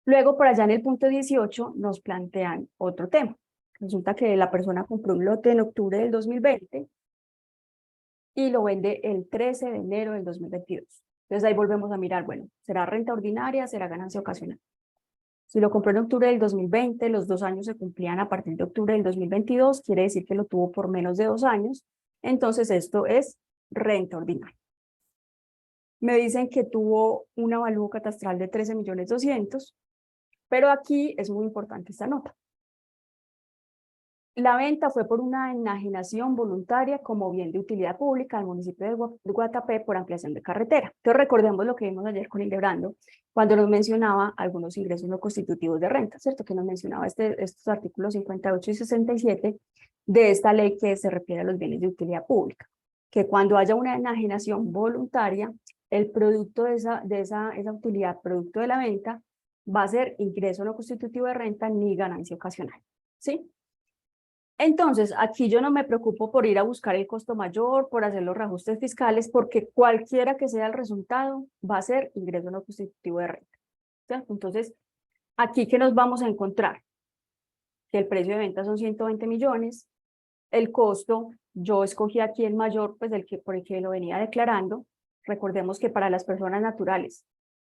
Luego, por allá en el punto 18, nos plantean otro tema. Resulta que la persona compró un lote en octubre del 2020 y lo vende el 13 de enero del 2022. Entonces ahí volvemos a mirar, bueno, ¿será renta ordinaria, será ganancia ocasional? Si lo compró en octubre del 2020, los 2 años se cumplían a partir de octubre del 2022, quiere decir que lo tuvo por menos de 2 años, entonces esto es renta ordinaria. Me dicen que tuvo un avalúo catastral de 13.200.000, pero aquí es muy importante esta nota. La venta fue por una enajenación voluntaria como bien de utilidad pública al municipio de Guatapé por ampliación de carretera. Entonces recordemos lo que vimos ayer con Hildebrando, cuando nos mencionaba algunos ingresos no constitutivos de renta, ¿cierto? Que nos mencionaba estos artículos 58 y 67 de esta ley que se refiere a los bienes de utilidad pública, que cuando haya una enajenación voluntaria, el producto de esa utilidad, producto de la venta, va a ser ingreso no constitutivo de renta ni ganancia ocasional, ¿sí? Entonces, aquí yo no me preocupo por ir a buscar el costo mayor, por hacer los reajustes fiscales, porque cualquiera que sea el resultado va a ser ingreso no constitutivo de renta, ¿cierto? Entonces, aquí, ¿qué nos vamos a encontrar? Que el precio de venta son 120 millones, el costo, yo escogí aquí el mayor, pues por el que lo venía declarando. Recordemos que para las personas naturales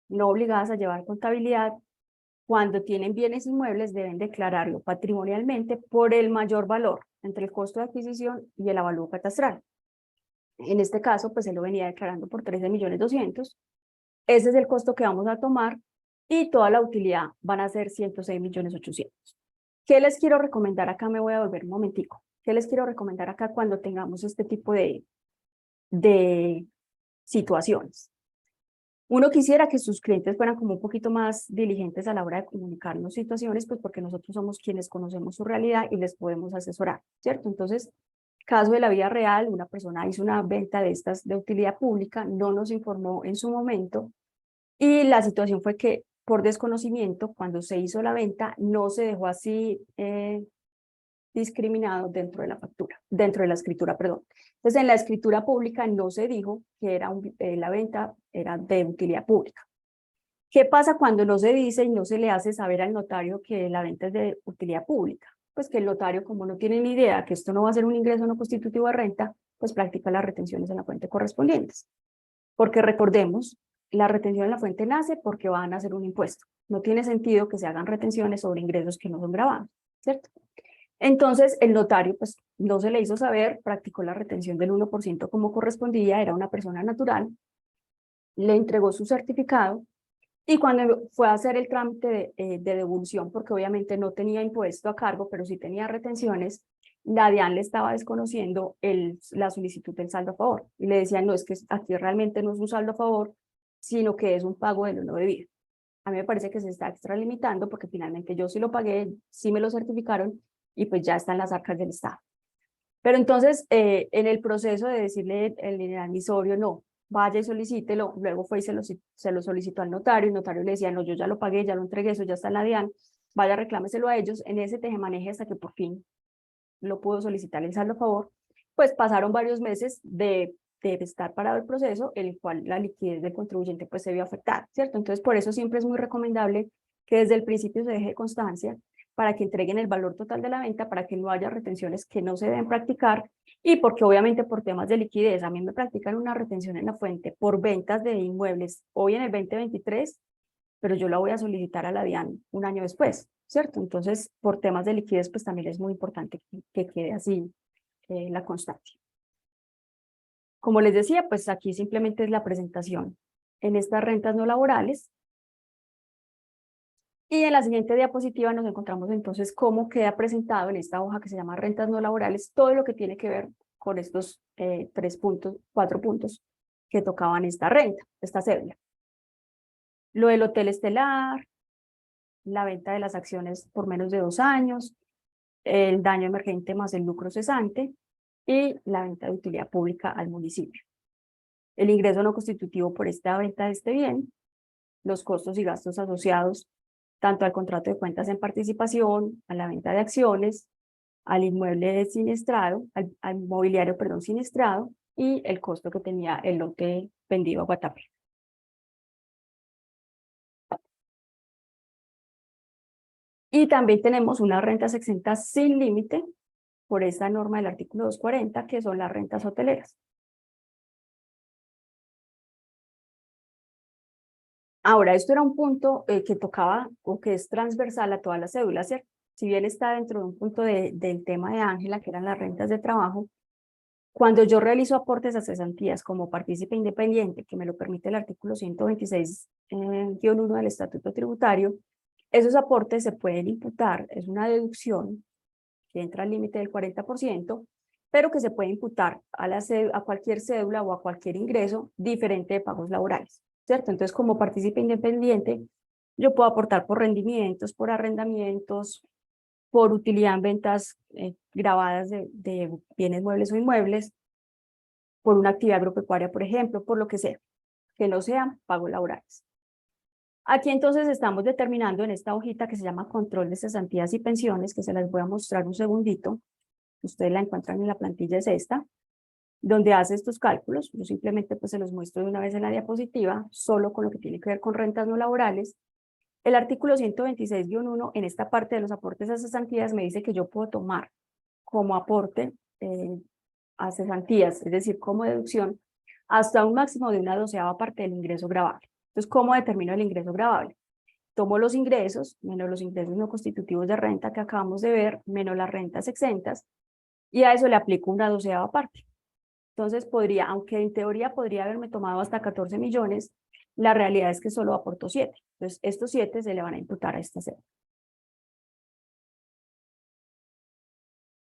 no obligadas a llevar contabilidad, cuando tienen bienes inmuebles deben declararlo patrimonialmente por el mayor valor entre el costo de adquisición y el avalúo catastral. En este caso, pues él lo venía declarando por 13.200.000. Ese es el costo que vamos a tomar y toda la utilidad van a ser 106.800.000. ¿Qué les quiero recomendar acá? Me voy a volver un momentico. ¿Qué les quiero recomendar acá cuando tengamos este tipo de situaciones? Uno quisiera que sus clientes fueran como un poquito más diligentes a la hora de comunicarnos situaciones, pues porque nosotros somos quienes conocemos su realidad y les podemos asesorar, ¿cierto? Entonces, caso de la vida real, una persona hizo una venta de estas de utilidad pública, no nos informó en su momento y la situación fue que por desconocimiento, cuando se hizo la venta, no se dejó así discriminado dentro de la factura, dentro de la escritura, perdón. Entonces, en la escritura pública no se dijo que la venta era de utilidad pública. ¿Qué pasa cuando no se dice y no se le hace saber al notario que la venta es de utilidad pública? Pues que el notario, como no tiene ni idea que esto no va a ser un ingreso no constitutivo de renta, pues practica las retenciones en la fuente correspondientes. Porque recordemos, la retención en la fuente nace porque van a hacer un impuesto. No tiene sentido que se hagan retenciones sobre ingresos que no son grabados, ¿cierto? Entonces, el notario, pues, no se le hizo saber, practicó la retención del 1% como correspondía, era una persona natural, le entregó su certificado, y cuando fue a hacer el trámite de devolución, porque obviamente no tenía impuesto a cargo, pero sí tenía retenciones, la DIAN le estaba desconociendo la solicitud del saldo a favor, y le decían, no, es que aquí realmente no es un saldo a favor, sino que es un pago de lo no debido. A mí me parece que se está extralimitando porque finalmente yo sí lo pagué, sí me lo certificaron y pues ya está en las arcas del Estado. Pero entonces, en el proceso de decirle el admisorio, no, vaya y solicítelo, luego fue y se lo solicitó al notario, el notario le decía, no, yo ya lo pagué, ya lo entregué, eso ya está en la DIAN, vaya, reclámeselo a ellos, en ese tejemaneje hasta que por fin lo pudo solicitar el saldo a favor, pues pasaron varios meses de estar parado el proceso, en el cual la liquidez del contribuyente pues se vio afectada, ¿cierto? Entonces, por eso siempre es muy recomendable que desde el principio se deje constancia para que entreguen el valor total de la venta, para que no haya retenciones que no se deben practicar, y porque obviamente por temas de liquidez, a mí me practican una retención en la fuente por ventas de inmuebles hoy en el 2023, pero yo la voy a solicitar a la DIAN un año después, ¿cierto? Entonces, por temas de liquidez, pues también es muy importante que quede así la constancia. Como les decía, pues aquí simplemente es la presentación en estas rentas no laborales. Y en la siguiente diapositiva nos encontramos entonces cómo queda presentado en esta hoja que se llama rentas no laborales todo lo que tiene que ver con estos 4 puntos que tocaban esta renta, esta cédula. Lo del hotel estelar, la venta de las acciones por menos de 2 años, el daño emergente más el lucro cesante y la venta de utilidad pública al municipio. El ingreso no constitutivo por esta venta de este bien, los costos y gastos asociados tanto al contrato de cuentas en participación, a la venta de acciones, al inmueble siniestrado, al mobiliario, perdón, siniestrado, y el costo que tenía el lote vendido a Guatapé. Y también tenemos unas rentas exentas sin límite por esta norma del artículo 240, que son las rentas hoteleras. Ahora, esto era un punto que tocaba o que es transversal a todas las cédulas, ¿cierto? Si bien está dentro de un punto del tema de Ángela, que eran las rentas de trabajo, cuando yo realizo aportes a cesantías como partícipe independiente, que me lo permite el artículo 126-1 del Estatuto Tributario, esos aportes se pueden imputar, es una deducción que entra al límite del 40%, pero que se puede imputar a cualquier cédula o a cualquier ingreso diferente de pagos laborales, ¿cierto? Entonces, como partícipe independiente, yo puedo aportar por rendimientos, por arrendamientos, por utilidad en ventas grabadas de bienes muebles o inmuebles, por una actividad agropecuaria, por ejemplo, por lo que no sean pagos laborales. Aquí entonces estamos determinando en esta hojita que se llama control de cesantías y pensiones, que se las voy a mostrar un segundito. Ustedes la encuentran en la plantilla, es esta, donde hace estos cálculos. Yo simplemente pues se los muestro de una vez en la diapositiva, solo con lo que tiene que ver con rentas no laborales. El artículo 126-1 en esta parte de los aportes a cesantías me dice que yo puedo tomar como aporte a cesantías, es decir, como deducción, hasta un máximo de una 12ª parte del ingreso gravable. Entonces, ¿cómo determino el ingreso gravable? Tomo los ingresos, menos los ingresos no constitutivos de renta que acabamos de ver, menos las rentas exentas, y a eso le aplico una 12ª parte. Entonces podría, aunque en teoría podría haberme tomado hasta 14 millones, la realidad es que solo aporto 7. Entonces estos 7 se le van a imputar a esta cédula.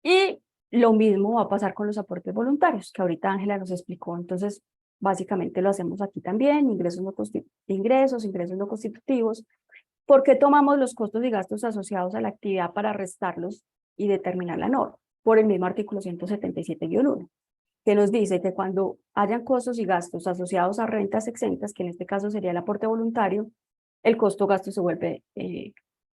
Y lo mismo va a pasar con los aportes voluntarios, que ahorita Ángela nos explicó. Entonces, básicamente lo hacemos aquí también, ingresos no constitutivos. ¿Por qué tomamos los costos y gastos asociados a la actividad para restarlos y determinar la norma? Por el mismo artículo 177-1, que nos dice que cuando hayan costos y gastos asociados a rentas exentas, que en este caso sería el aporte voluntario, el costo-gasto se vuelve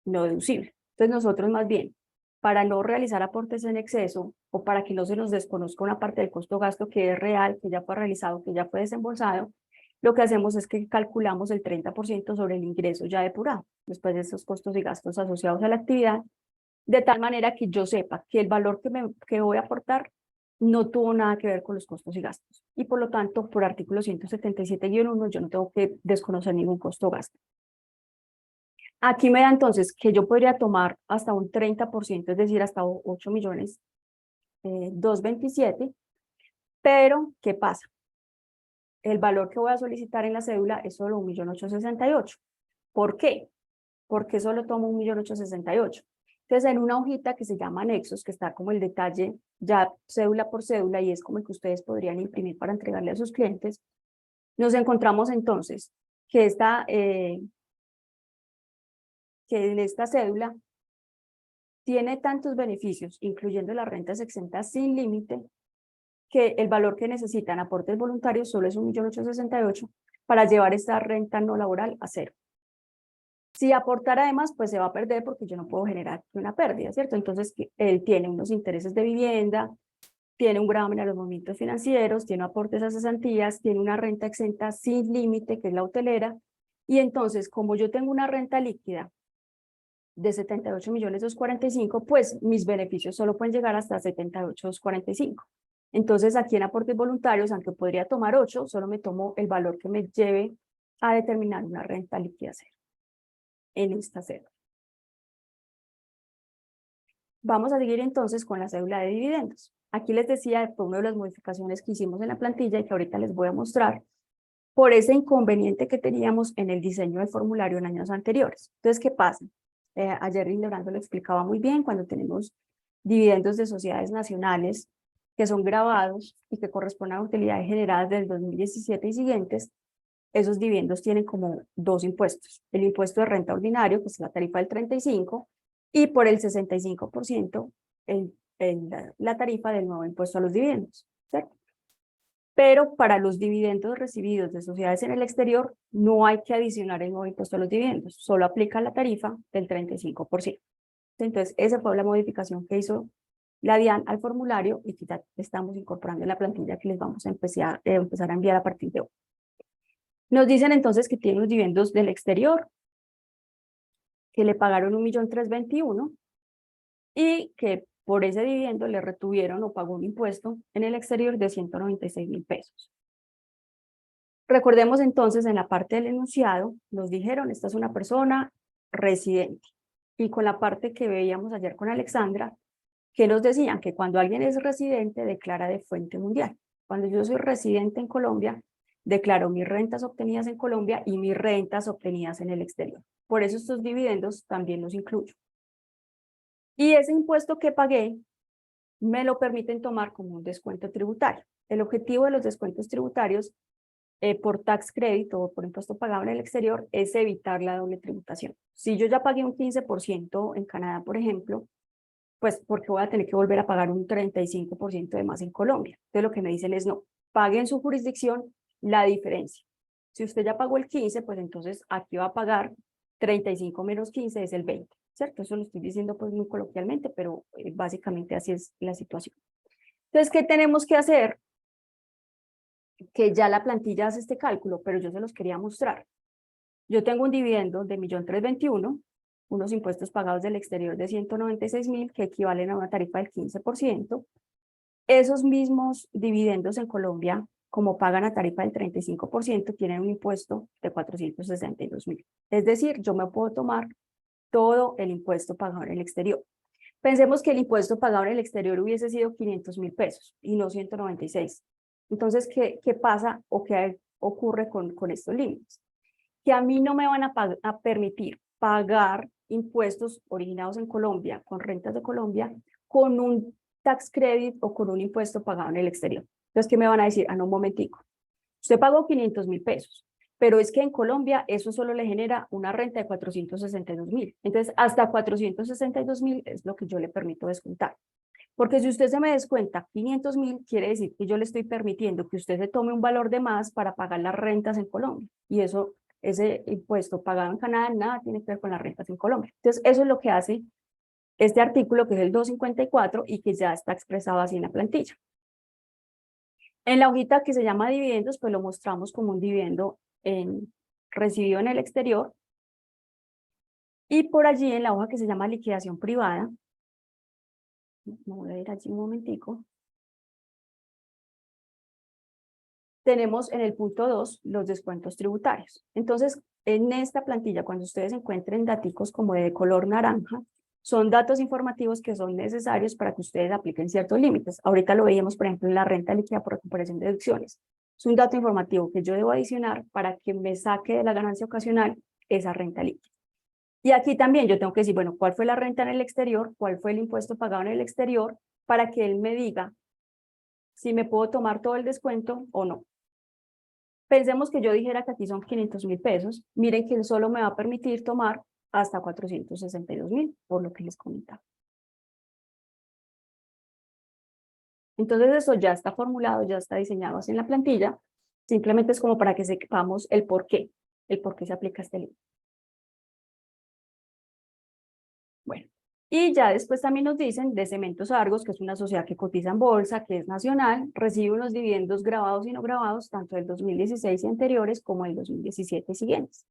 no deducible. Entonces nosotros más bien, para no realizar aportes en exceso o para que no se nos desconozca una parte del costo-gasto que es real, que ya fue realizado, que ya fue desembolsado, lo que hacemos es que calculamos el 30% sobre el ingreso ya depurado, después de esos costos y gastos asociados a la actividad, de tal manera que yo sepa que el valor que voy a aportar no tuvo nada que ver con los costos y gastos. Y por lo tanto, por artículo 177-1, yo no tengo que desconocer ningún costo o gasto. Aquí me da entonces que yo podría tomar hasta un 30%, es decir, hasta 8 millones 227, pero ¿qué pasa? El valor que voy a solicitar en la cédula es solo 1.868.000. ¿Por qué? ¿Por qué solo tomo 1.868.000? Entonces, en una hojita que se llama anexos, que está como el detalle ya cédula por cédula y es como el que ustedes podrían imprimir para entregarle a sus clientes, nos encontramos entonces que en esta cédula tiene tantos beneficios, incluyendo las rentas exentas sin límite, que el valor que necesitan aportes voluntarios solo es 1.868.000 para llevar esta renta no laboral a cero. Si aportar además, pues se va a perder porque yo no puedo generar una pérdida, ¿cierto? Entonces, él tiene unos intereses de vivienda, tiene un gravamen a los movimientos financieros, tiene aportes a cesantías, tiene una renta exenta sin límite, que es la hotelera, y entonces, como yo tengo una renta líquida de 78.245.000, pues mis beneficios solo pueden llegar hasta 78.245. Entonces, aquí en aportes voluntarios, aunque podría tomar 8, solo me tomo el valor que me lleve a determinar una renta líquida cero en esta cédula. Vamos a seguir entonces con la cédula de dividendos. Aquí les decía, fue una de las modificaciones que hicimos en la plantilla y que ahorita les voy a mostrar por ese inconveniente que teníamos en el diseño del formulario en años anteriores. Entonces, ¿qué pasa? Ayer Leonardo lo explicaba muy bien, cuando tenemos dividendos de sociedades nacionales que son grabados y que corresponden a utilidades generadas del 2017 y siguientes, esos dividendos tienen como dos impuestos. El impuesto de renta ordinario, que es la tarifa del 35%, y por el 65% la tarifa del nuevo impuesto a los dividendos, ¿cierto? Pero para los dividendos recibidos de sociedades en el exterior no hay que adicionar el nuevo impuesto a los dividendos, solo aplica la tarifa del 35%. Entonces, esa fue la modificación que hizo la DIAN al formulario y que ya estamos incorporando en la plantilla que les vamos a empezar a enviar a partir de hoy. Nos dicen entonces que tienen los dividendos del exterior, que le pagaron 1.321.000 y que por ese dividendo le retuvieron o pagó un impuesto en el exterior de 196.000 pesos. Recordemos entonces en la parte del enunciado, nos dijeron, esta es una persona residente. Y con la parte que veíamos ayer con Alexandra, que nos decían que cuando alguien es residente, declara de fuente mundial. Cuando yo soy residente en Colombia, declaro mis rentas obtenidas en Colombia y mis rentas obtenidas en el exterior. Por eso estos dividendos también los incluyo. Y ese impuesto que pagué, me lo permiten tomar como un descuento tributario. El objetivo de los descuentos tributarios por tax credit o por impuesto pagado en el exterior es evitar la doble tributación. Si yo ya pagué un 15% en Canadá, por ejemplo, pues porque voy a tener que volver a pagar un 35% de más en Colombia. Entonces lo que me dicen es no, pague en su jurisdicción la diferencia. Si usted ya pagó el 15, pues entonces aquí va a pagar 35 menos 15 es el 20, ¿cierto? Eso lo estoy diciendo pues muy coloquialmente, pero básicamente así es la situación. Entonces, ¿qué tenemos que hacer? Que ya la plantilla hace este cálculo, pero yo se los quería mostrar. Yo tengo un dividendo de 1.321.000, unos impuestos pagados del exterior de 196.000 que equivalen a una tarifa del 15%. Esos mismos dividendos en Colombia, como pagan a tarifa del 35%, tienen un impuesto de 462.000. Es decir, yo me puedo tomar todo el impuesto pagado en el exterior. Pensemos que el impuesto pagado en el exterior hubiese sido 500.000 pesos y no 196. Entonces, ¿qué pasa o qué ocurre con estos límites? Que a mí no me van a permitir pagar impuestos originados en Colombia, con rentas de Colombia, con un tax credit o con un impuesto pagado en el exterior. Entonces, ¿qué me van a decir? Ah, no, un momentico. Usted pagó 500.000 pesos, pero es que en Colombia eso solo le genera una renta de 462.000. Entonces, hasta 462.000 es lo que yo le permito descontar. Porque si usted se me descuenta 500.000, quiere decir que yo le estoy permitiendo que usted se tome un valor de más para pagar las rentas en Colombia. Y eso, ese impuesto pagado en Canadá, nada tiene que ver con las rentas en Colombia. Entonces, eso es lo que hace este artículo, que es el 254 y que ya está expresado así en la plantilla. En la hojita que se llama dividendos, pues lo mostramos como un dividendo recibido en el exterior. Y por allí en la hoja que se llama liquidación privada, me voy a ir allí un momentico, tenemos en el punto 2 los descuentos tributarios. Entonces, en esta plantilla, cuando ustedes encuentren datos como de color naranja, son datos informativos que son necesarios para que ustedes apliquen ciertos límites. Ahorita lo veíamos, por ejemplo, en la renta líquida por recuperación de deducciones. Es un dato informativo que yo debo adicionar para que me saque de la ganancia ocasional esa renta líquida. Y aquí también yo tengo que decir, bueno, ¿cuál fue la renta en el exterior? ¿Cuál fue el impuesto pagado en el exterior? Para que él me diga si me puedo tomar todo el descuento o no. Pensemos que yo dijera que aquí son 500.000 pesos. Miren que él solo me va a permitir tomar hasta 462.000, por lo que les comentaba. Entonces eso ya está formulado, ya está diseñado así en la plantilla. Simplemente es como para que sepamos el por qué se aplica este límite. Bueno, y ya después también nos dicen de Cementos Argos, que es una sociedad que cotiza en bolsa, que es nacional, recibe unos dividendos grabados y no grabados, tanto del 2016 y anteriores como del 2017 y siguientes.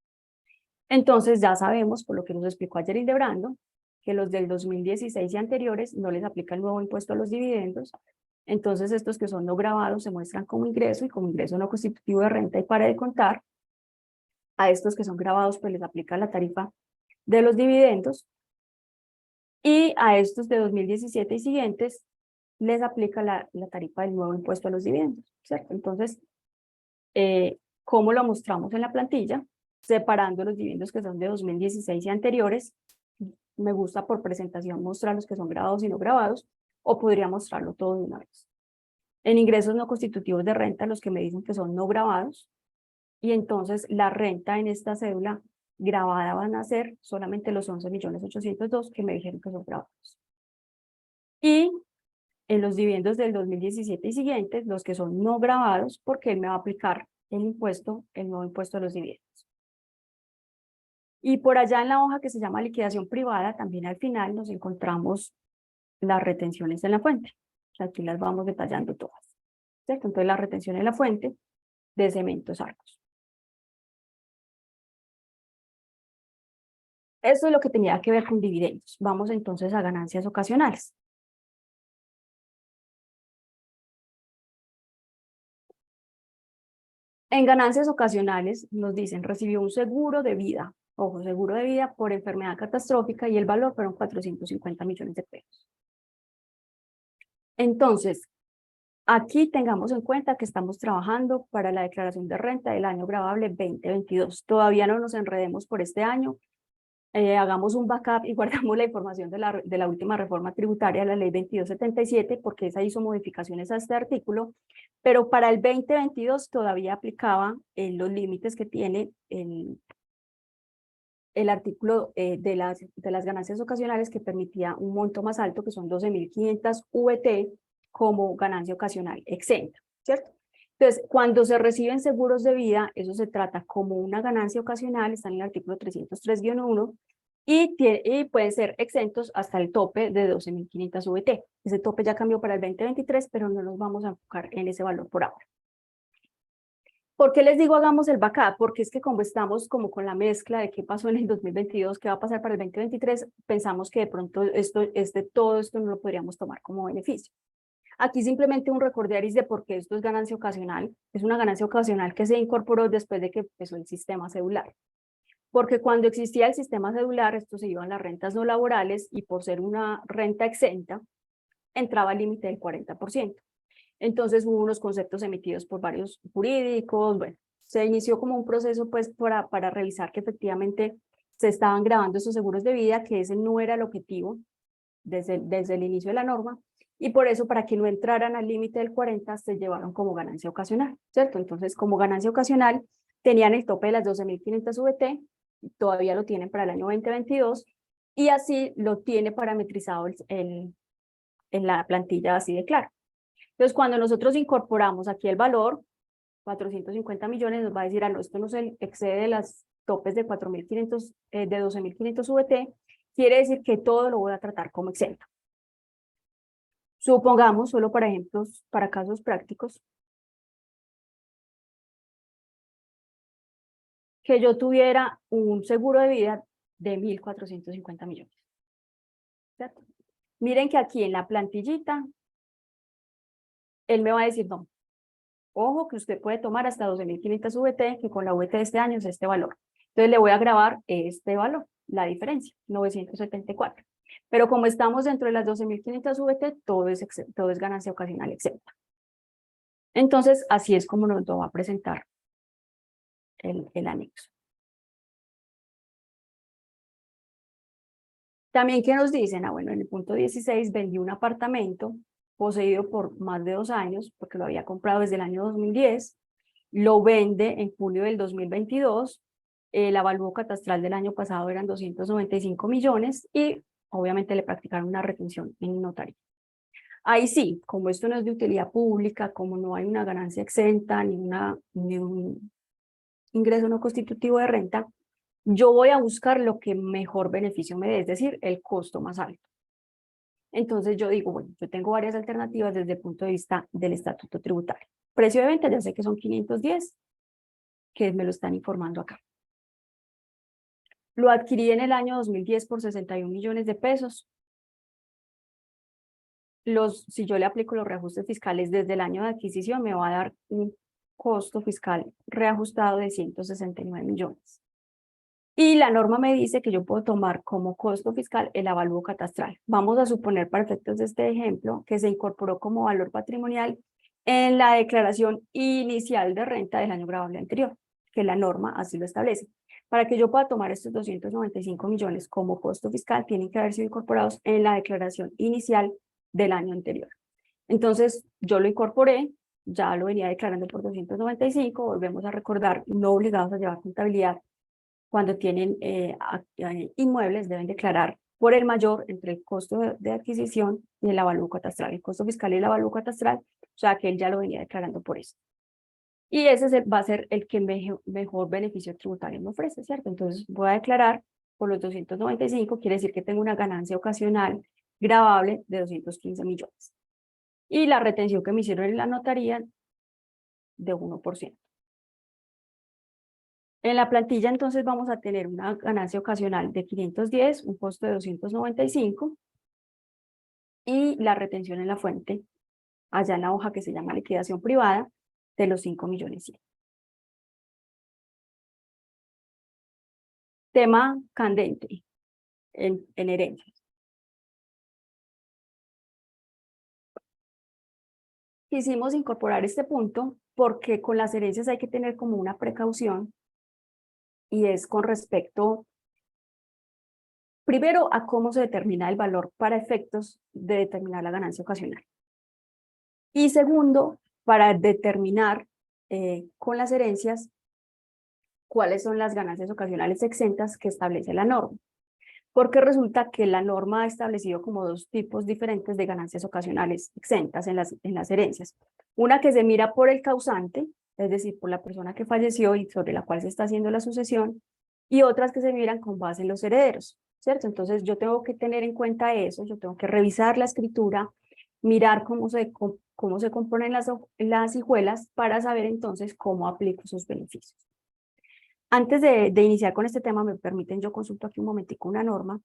Entonces ya sabemos, por lo que nos explicó ayer Hildebrando, que los del 2016 y anteriores no les aplica el nuevo impuesto a los dividendos. Entonces estos que son no grabados se muestran como ingreso y como ingreso no constitutivo de renta y para de contar. A estos que son grabados pues les aplica la tarifa de los dividendos. Y a estos de 2017 y siguientes les aplica la tarifa del nuevo impuesto a los dividendos, ¿cierto? Entonces, ¿cómo lo mostramos en la plantilla? Separando los dividendos que son de 2016 y anteriores. Me gusta por presentación mostrar los que son grabados y no grabados, o podría mostrarlo todo de una vez. En ingresos no constitutivos de renta, los que me dicen que son no grabados, y entonces la renta en esta cédula grabada van a ser solamente los 11.802.000 que me dijeron que son grabados. Y en los dividendos del 2017 y siguientes, los que son no grabados, porque él me va a aplicar el impuesto, el nuevo impuesto a los dividendos. Y por allá en la hoja que se llama liquidación privada, también al final nos encontramos las retenciones en la fuente. Aquí las vamos detallando todas, ¿cierto? Entonces la retención en la fuente de Cementos Argos. Eso es lo que tenía que ver con dividendos. Vamos entonces a ganancias ocasionales. En ganancias ocasionales nos dicen, recibió un seguro de vida, ojo, seguro de vida por enfermedad catastrófica y el valor fueron 450 millones de pesos. Entonces, aquí tengamos en cuenta que estamos trabajando para la declaración de renta del año gravable 2022. Todavía no nos enredemos por este año. Hagamos un backup y guardamos la información de la última reforma tributaria, la ley 2277, porque esa hizo modificaciones a este artículo, pero para el 2022 todavía aplicaba los límites que tiene el artículo de las ganancias ocasionales, que permitía un monto más alto, que son 12.500 VT, como ganancia ocasional exenta, ¿cierto? Entonces, cuando se reciben seguros de vida, eso se trata como una ganancia ocasional, está en el artículo 303-1, y pueden ser exentos hasta el tope de 12.500 VT. Ese tope ya cambió para el 2023, pero no nos vamos a enfocar en ese valor por ahora. ¿Por qué les digo hagamos el backup? Porque es que como estamos como con la mezcla de qué pasó en el 2022, qué va a pasar para el 2023, pensamos que de pronto todo esto no lo podríamos tomar como beneficio. Aquí simplemente un recorderis de por qué esto es ganancia ocasional. Es una ganancia ocasional que se incorporó después de que empezó el sistema cedular. Porque cuando existía el sistema cedular, esto se iban las rentas no laborales y por ser una renta exenta, entraba al límite del 40%. Entonces hubo unos conceptos emitidos por varios jurídicos, bueno, se inició como un proceso pues para revisar que efectivamente se estaban grabando esos seguros de vida, que ese no era el objetivo desde el inicio de la norma, y por eso para que no entraran al límite del 40 se llevaron como ganancia ocasional, ¿cierto? Entonces como ganancia ocasional tenían el tope de las 12.500 VT, todavía lo tienen para el año 2022, y así lo tiene parametrizado en la plantilla así de claro. Entonces, cuando nosotros incorporamos aquí el valor, 450 millones, nos va a decir, ah, no, esto no se excede de las topes de 4.500, de 12.500 VT, quiere decir que todo lo voy a tratar como exento. Supongamos, solo para ejemplos, para casos prácticos, que yo tuviera un seguro de vida de 1.450 millones. ¿Cierto? Miren que aquí en la plantillita, él me va a decir, no, ojo que usted puede tomar hasta 12.500 VT, que con la VT de este año es este valor. Entonces le voy a grabar este valor, la diferencia, 974. Pero como estamos dentro de las 12.500 VT, todo es ganancia ocasional exenta. Entonces, así es como nos lo va a presentar el anexo. También, ¿qué nos dicen? Ah, bueno, en el punto 16 vendí un apartamento poseído por más de 2 años, porque lo había comprado desde el año 2010, lo vende en julio del 2022, el avalúo catastral del año pasado eran 295 millones y obviamente le practicaron una retención en notario. Ahí sí, como esto no es de utilidad pública, como no hay una ganancia exenta ni un ingreso no constitutivo de renta, yo voy a buscar lo que mejor beneficio me dé, es decir, el costo más alto. Entonces yo digo, bueno, yo tengo varias alternativas desde el punto de vista del estatuto tributario. Precio de venta, ya sé que son 510, que me lo están informando acá. Lo adquirí en el año 2010 por 61 millones de pesos. Si yo le aplico los reajustes fiscales desde el año de adquisición, me va a dar un costo fiscal reajustado de 169 millones. Y la norma me dice que yo puedo tomar como costo fiscal el avalúo catastral. Vamos a suponer, para efectos de este ejemplo, que se incorporó como valor patrimonial en la declaración inicial de renta del año gravable anterior, que la norma así lo establece. Para que yo pueda tomar estos 295 millones como costo fiscal, tienen que haber sido incorporados en la declaración inicial del año anterior. Entonces, yo lo incorporé, ya lo venía declarando por 295, volvemos a recordar, no obligados a llevar contabilidad. Cuando tienen inmuebles, deben declarar por el mayor entre el costo de adquisición y el avalúo catastral, el costo fiscal y el avalúo catastral, o sea que él ya lo venía declarando por eso. Y ese va a ser el que mejor beneficio tributario me ofrece, ¿cierto? Entonces voy a declarar por los 295, quiere decir que tengo una ganancia ocasional gravable de 215 millones. Y la retención que me hicieron en la notaría de 1%. En la plantilla entonces vamos a tener una ganancia ocasional de 510, un costo de 295 y la retención en la fuente, allá en la hoja que se llama liquidación privada, de los 5 millones. Tema candente en herencias. Quisimos incorporar este punto porque con las herencias hay que tener como una precaución y es con respecto, primero, a cómo se determina el valor para efectos de determinar la ganancia ocasional. Y segundo, para determinar con las herencias cuáles son las ganancias ocasionales exentas que establece la norma. Porque resulta que la norma ha establecido como dos tipos diferentes de ganancias ocasionales exentas en las herencias. Una que se mira por el causante, es decir, por la persona que falleció y sobre la cual se está haciendo la sucesión, y otras que se miran con base en los herederos, ¿cierto? Entonces yo tengo que tener en cuenta eso, yo tengo que revisar la escritura, mirar cómo se componen las hijuelas para saber entonces cómo aplico sus beneficios. Antes de iniciar con este tema, me permiten, yo consulto aquí un momentico una norma.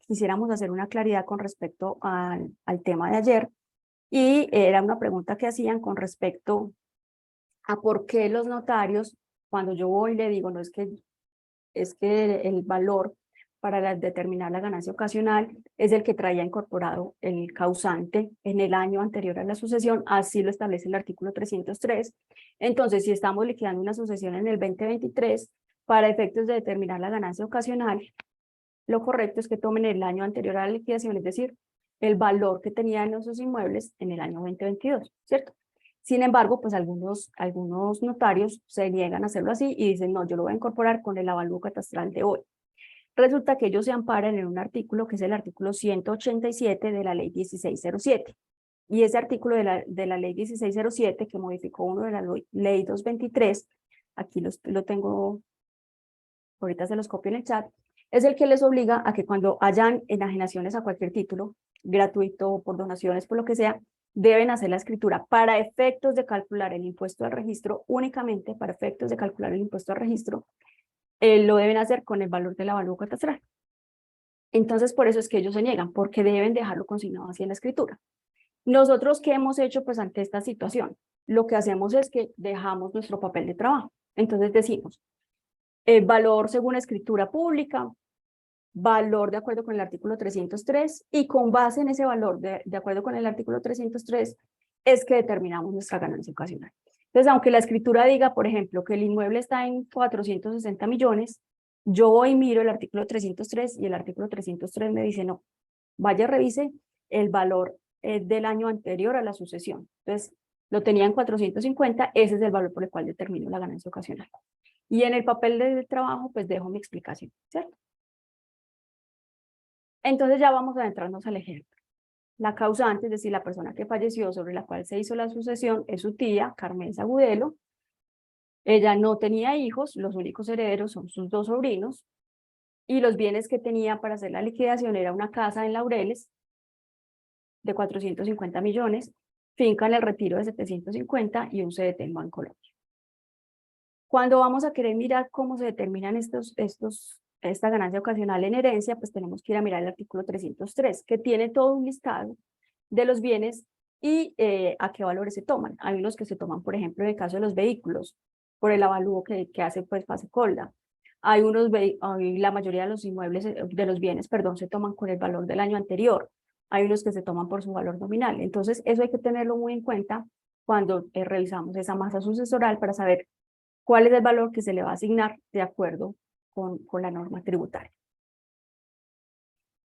Quisiéramos hacer una claridad con respecto al tema de ayer, y era una pregunta que hacían con respecto a por qué los notarios, cuando yo voy y le digo, no, es que el valor para determinar la ganancia ocasional es el que traía incorporado el causante en el año anterior a la sucesión, así lo establece el artículo 303. Entonces, si estamos liquidando una sucesión en el 2023, para efectos de determinar la ganancia ocasional, lo correcto es que tomen el año anterior a la liquidación, es decir, el valor que tenían esos inmuebles en el año 2022, ¿cierto? Sin embargo, pues algunos notarios se niegan a hacerlo así y dicen, no, yo lo voy a incorporar con el avalúo catastral de hoy. Resulta que ellos se amparan en un artículo que es el artículo 187 de la ley 1607. Y ese artículo de la ley 1607, que modificó uno de la ley 223, aquí lo tengo, ahorita se los copio en el chat, es el que les obliga a que cuando hayan enajenaciones a cualquier título, gratuito, por donaciones, por lo que sea, deben hacer la escritura para efectos de calcular el impuesto al registro, únicamente para efectos de calcular el impuesto al registro, lo deben hacer con el valor del avalúo catastral. Entonces, por eso es que ellos se niegan, porque deben dejarlo consignado así en la escritura. Nosotros, ¿qué hemos hecho pues ante esta situación? Lo que hacemos es que dejamos nuestro papel de trabajo. Entonces decimos, el valor según escritura pública, valor de acuerdo con el artículo 303, y con base en ese valor de acuerdo con el artículo 303 es que determinamos nuestra ganancia ocasional. Entonces, aunque la escritura diga, por ejemplo, que el inmueble está en 460 millones, yo voy y miro el artículo 303 y el artículo 303 me dice, no, vaya, revise el valor del año anterior a la sucesión. Entonces, lo tenía en 450, ese es el valor por el cual determino la ganancia ocasional. Y en el papel de trabajo, pues dejo mi explicación, ¿cierto? Entonces ya vamos a adentrarnos al ejemplo. La causante, es decir, la persona que falleció sobre la cual se hizo la sucesión, es su tía, Carmen Agudelo. Ella no tenía hijos, los únicos herederos son sus dos sobrinos, y los bienes que tenía para hacer la liquidación era una casa en Laureles de 450 millones, finca en el Retiro de 750 y un CDT en Bancolombia. Cuando vamos a querer mirar cómo se determinan esta ganancia ocasional en herencia, pues tenemos que ir a mirar el artículo 303, que tiene todo un listado de los bienes y a qué valores se toman. Hay unos que se toman, por ejemplo, en el caso de los vehículos, por el avalúo que hace pues Fasecolda. La mayoría de los inmuebles, de los bienes, perdón, se toman con el valor del año anterior. Hay unos que se toman por su valor nominal. Entonces, eso hay que tenerlo muy en cuenta cuando revisamos esa masa sucesoral para saber cuál es el valor que se le va a asignar de acuerdo con la norma tributaria.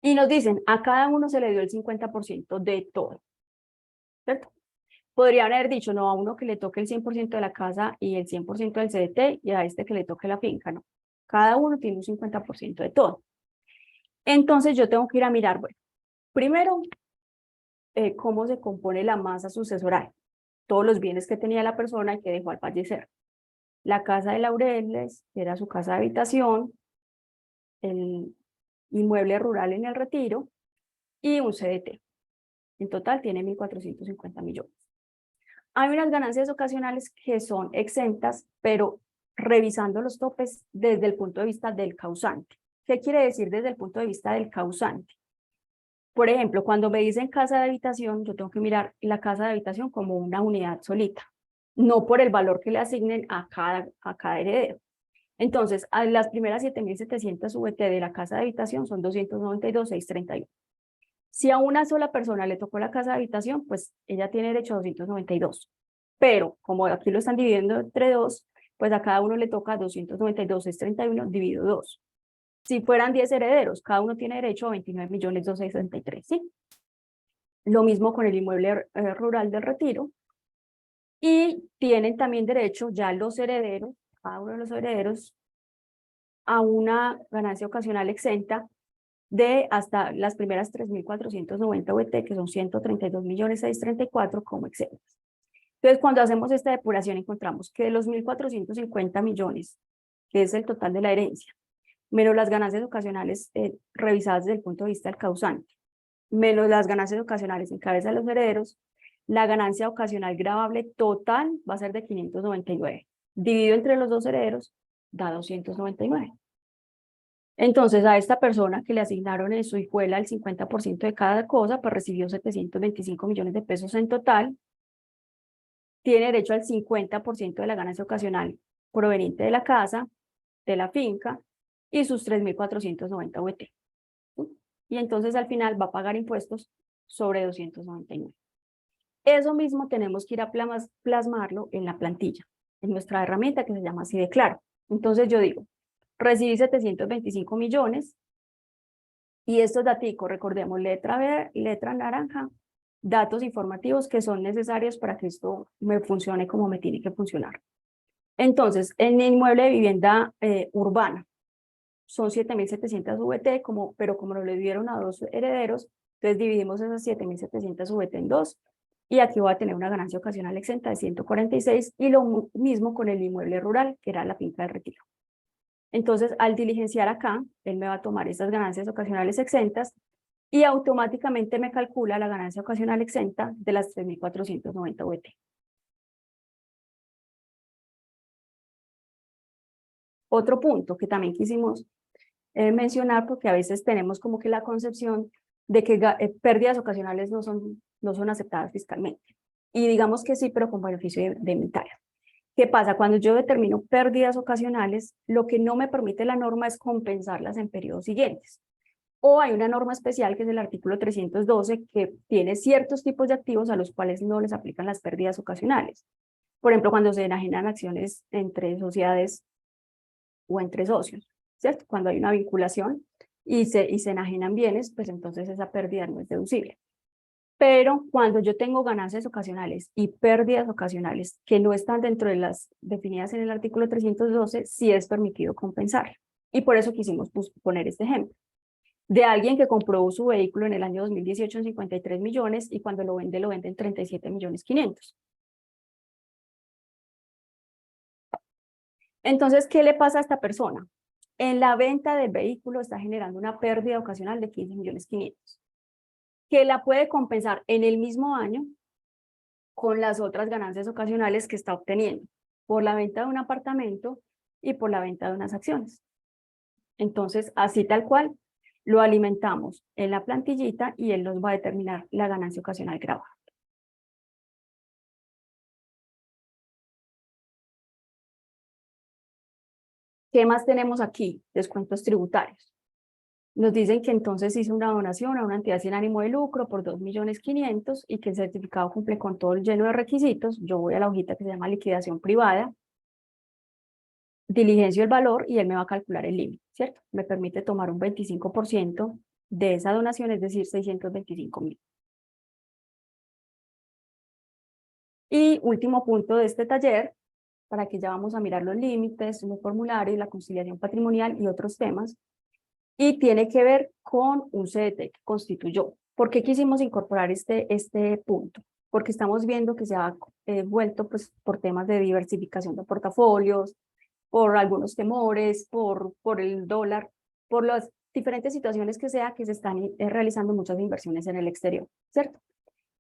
Y nos dicen, a cada uno se le dio el 50% de todo, ¿cierto? Podrían haber dicho, no, a uno que le toque el 100% de la casa y el 100% del CDT y a este que le toque la finca, no. Cada uno tiene un 50% de todo. Entonces yo tengo que ir a mirar, bueno, primero, cómo se compone la masa sucesoral, todos los bienes que tenía la persona y que dejó al fallecer. La casa de Laureles, que era su casa de habitación, el inmueble rural en el Retiro y un CDT. En total tiene 1.450 millones. Hay unas ganancias ocasionales que son exentas, pero revisando los topes desde el punto de vista del causante. ¿Qué quiere decir desde el punto de vista del causante? Por ejemplo, cuando me dicen casa de habitación, yo tengo que mirar la casa de habitación como una unidad solita, no por el valor que le asignen a cada heredero. Entonces, a las primeras 7.700 VT de la casa de habitación son 292.631. Si a una sola persona le tocó la casa de habitación, pues ella tiene derecho a 292. Pero como aquí lo están dividiendo entre dos, pues a cada uno le toca 292.631 dividido 2. Si fueran 10 herederos, cada uno tiene derecho a 29.263.000, ¿sí? Lo mismo con el inmueble rural del Retiro. Y tienen también derecho ya los herederos, cada uno de los herederos, a una ganancia ocasional exenta de hasta las primeras 3.490 VT, que son 132.634 como exentas. Entonces, cuando hacemos esta depuración, encontramos que de los 1.450 millones, que es el total de la herencia, menos las ganancias ocasionales revisadas desde el punto de vista del causante, menos las ganancias ocasionales en cabeza de los herederos, la ganancia ocasional gravable total va a ser de 599. Dividido entre los dos herederos, da 299. Entonces, a esta persona que le asignaron en su hijuela el 50% de cada cosa, pues recibió 725 millones de pesos en total. Tiene derecho al 50% de la ganancia ocasional proveniente de la casa, de la finca, y sus 3.490 VT. Y entonces al final va a pagar impuestos sobre 299. Eso mismo tenemos que ir a plasmarlo en la plantilla, en nuestra herramienta que se llama así de claro. Entonces yo digo, recibí 725 millones y estos daticos, recordemos, letra B, letra naranja, datos informativos que son necesarios para que esto me funcione como me tiene que funcionar. Entonces, en el inmueble de vivienda urbana, son 7.700 VT, pero como nos le dieron a dos herederos, entonces dividimos esas 7.700 VT en dos, y aquí voy a tener una ganancia ocasional exenta de 146, y lo mismo con el inmueble rural, que era la finca del Retiro. Entonces, al diligenciar acá, él me va a tomar estas ganancias ocasionales exentas, y automáticamente me calcula la ganancia ocasional exenta de las 3.490 VT. Otro punto que también quisimos mencionar, porque a veces tenemos como que la concepción de que pérdidas ocasionales no son aceptadas fiscalmente. Y digamos que sí, pero con beneficio de inventario. ¿Qué pasa? Cuando yo determino pérdidas ocasionales, lo que no me permite la norma es compensarlas en periodos siguientes. O hay una norma especial que es el artículo 312 que tiene ciertos tipos de activos a los cuales no les aplican las pérdidas ocasionales. Por ejemplo, cuando se enajenan acciones entre sociedades o entre socios, ¿cierto? Cuando hay una vinculación y se enajenan bienes, pues entonces esa pérdida no es deducible. Pero cuando yo tengo ganancias ocasionales y pérdidas ocasionales que no están dentro de las definidas en el artículo 312, sí es permitido compensar. Y por eso quisimos poner este ejemplo de alguien que compró su vehículo en el año 2018 en 53 millones y cuando lo vende en 37.500.000. Entonces, ¿qué le pasa a esta persona? En la venta del vehículo está generando una pérdida ocasional de 15.500.000, que la puede compensar en el mismo año con las otras ganancias ocasionales que está obteniendo por la venta de un apartamento y por la venta de unas acciones. Entonces, así tal cual, lo alimentamos en la plantillita y él nos va a determinar la ganancia ocasional gravada. ¿Qué más tenemos aquí? Descuentos tributarios. Nos dicen que entonces hizo una donación a una entidad sin ánimo de lucro por 2.500.000 y que el certificado cumple con todo el lleno de requisitos. Yo voy a la hojita que se llama liquidación privada, diligencio el valor y él me va a calcular el límite, ¿cierto? Me permite tomar un 25% de esa donación, es decir, 625.000. Y último punto de este taller, para que ya vamos a mirar los límites, los formularios, la conciliación patrimonial y otros temas, y tiene que ver con un CDT que constituyó. ¿Por qué quisimos incorporar este punto? Porque estamos viendo que se ha vuelto pues, por temas de diversificación de portafolios, por algunos temores, por el dólar, por las diferentes situaciones que sea que se están realizando muchas inversiones en el exterior, ¿cierto?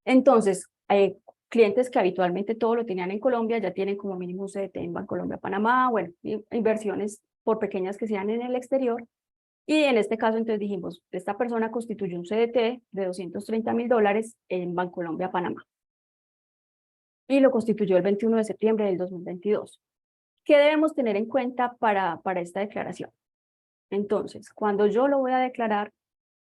Entonces, clientes que habitualmente todo lo tenían en Colombia ya tienen como mínimo un CDT en Bancolombia, Panamá, bueno, inversiones por pequeñas que sean en el exterior. Y en este caso, entonces dijimos, esta persona constituyó un CDT de $230.000 en Bancolombia, Panamá. Y lo constituyó el 21 de septiembre del 2022. ¿Qué debemos tener en cuenta para esta declaración? Entonces, cuando yo lo voy a declarar,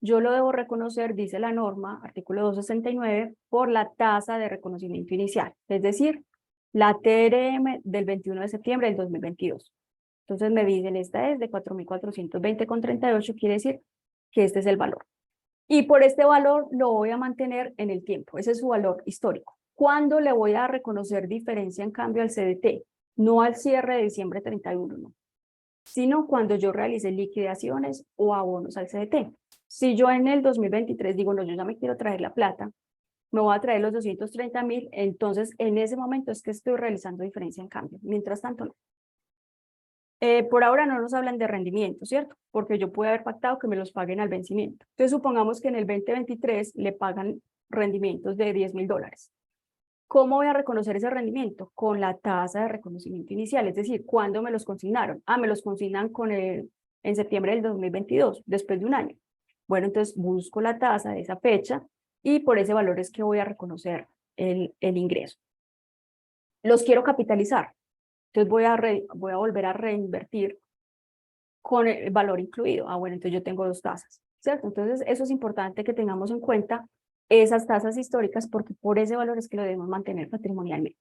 yo lo debo reconocer, dice la norma, artículo 269, por la tasa de reconocimiento inicial, es decir, la TRM del 21 de septiembre del 2022. Entonces me dicen, esta es de 4.420,38, quiere decir que este es el valor. Y por este valor lo voy a mantener en el tiempo, ese es su valor histórico. ¿Cuándo le voy a reconocer diferencia en cambio al CDT? No al cierre de diciembre 31, no, sino cuando yo realice liquidaciones o abonos al CDT. Si yo en el 2023 digo, no, yo ya me quiero traer la plata, me voy a traer los 230.000, entonces en ese momento es que estoy realizando diferencia en cambio. Mientras tanto, no. Por ahora no nos hablan de rendimiento, ¿cierto? Porque yo puedo haber pactado que me los paguen al vencimiento. Entonces supongamos que en el 2023 le pagan rendimientos de $10.000. ¿Cómo voy a reconocer ese rendimiento? Con la tasa de reconocimiento inicial, es decir, ¿cuándo me los consignaron? Me los consignan en septiembre del 2022, después de un año. Bueno, entonces busco la tasa de esa fecha y por ese valor es que voy a reconocer el ingreso. Los quiero capitalizar, entonces voy a volver a reinvertir con el valor incluido. Bueno, entonces yo tengo dos tasas, ¿cierto? Entonces eso es importante que tengamos en cuenta esas tasas históricas porque por ese valor es que lo debemos mantener patrimonialmente.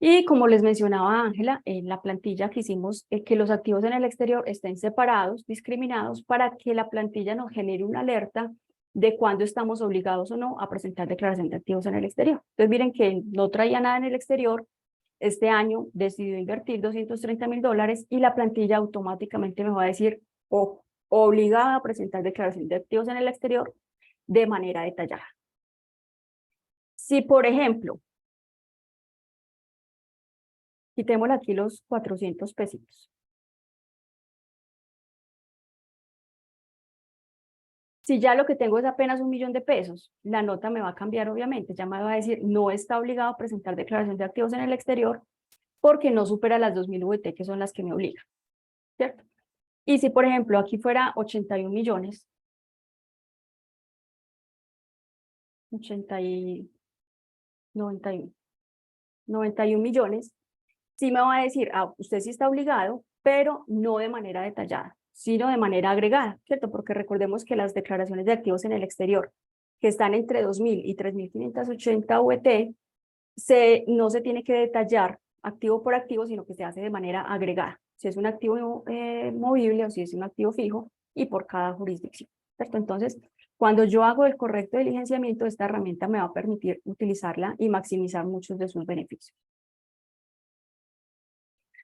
Y como les mencionaba Ángela, en la plantilla que hicimos que los activos en el exterior estén separados, discriminados, para que la plantilla nos genere una alerta de cuándo estamos obligados o no a presentar declaración de activos en el exterior. Entonces miren que no traía nada en el exterior, este año decidió invertir $230.000 y la plantilla automáticamente me va a decir, obligada a presentar declaración de activos en el exterior de manera detallada. Si, por ejemplo, quitémosle aquí los 400 pesitos. Si ya lo que tengo es apenas $1.000.000, la nota me va a cambiar, obviamente. Ya me va a decir, no está obligado a presentar declaración de activos en el exterior porque no supera las 2.000 VT, que son las que me obligan, ¿cierto? Y si, por ejemplo, aquí fuera 81 millones, 91 millones, sí me va a decir, usted sí está obligado, pero no de manera detallada, sino de manera agregada, ¿cierto? Porque recordemos que las declaraciones de activos en el exterior, que están entre 2.000 y 3.580 VT, no se tiene que detallar activo por activo, sino que se hace de manera agregada. Si es un activo movible o si es un activo fijo y por cada jurisdicción, ¿cierto? Entonces, cuando yo hago el correcto diligenciamiento, esta herramienta me va a permitir utilizarla y maximizar muchos de sus beneficios.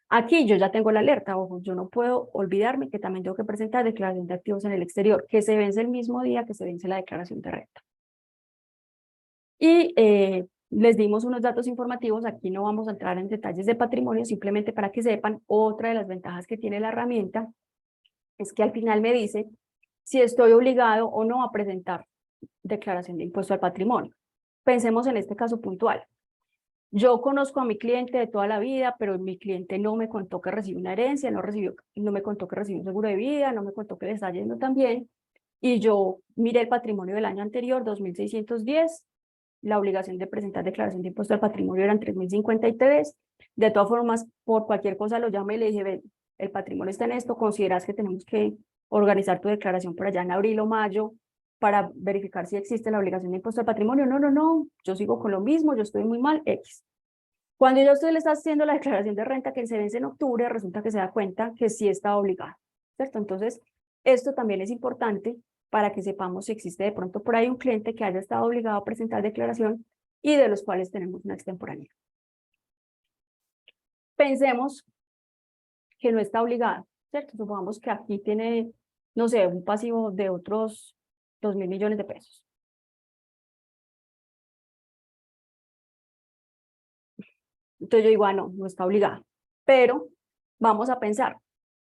Aquí yo ya tengo la alerta, ojo, yo no puedo olvidarme que también tengo que presentar declaración de activos en el exterior, que se vence el mismo día que se vence la declaración de renta. Y les dimos unos datos informativos, aquí no vamos a entrar en detalles de patrimonio, simplemente para que sepan, otra de las ventajas que tiene la herramienta es que al final me dice si estoy obligado o no a presentar declaración de impuesto al patrimonio. Pensemos en este caso puntual. Yo conozco a mi cliente de toda la vida, pero mi cliente no me contó que recibió una herencia, no me contó que recibió un seguro de vida, no me contó que le está yendo tan bien, y yo miré el patrimonio del año anterior, 2.610, la obligación de presentar declaración de impuesto al patrimonio eran 3.053, de todas formas, por cualquier cosa lo llamé y le dije, ven, el patrimonio está en esto, consideras que tenemos que organizar tu declaración por allá en abril o mayo, para verificar si existe la obligación de impuesto al patrimonio. No, yo sigo con lo mismo, yo estoy muy mal, X. Cuando ya usted le está haciendo la declaración de renta que se vence en octubre, resulta que se da cuenta que sí está obligado, ¿cierto? Entonces, esto también es importante para que sepamos si existe de pronto por ahí un cliente que haya estado obligado a presentar declaración y de los cuales tenemos una extemporaneidad. Pensemos que no está obligada, ¿cierto? Supongamos que aquí tiene, no sé, un pasivo de otros 2.000 millones de pesos. Entonces yo digo, no, no está obligada. Pero vamos a pensar,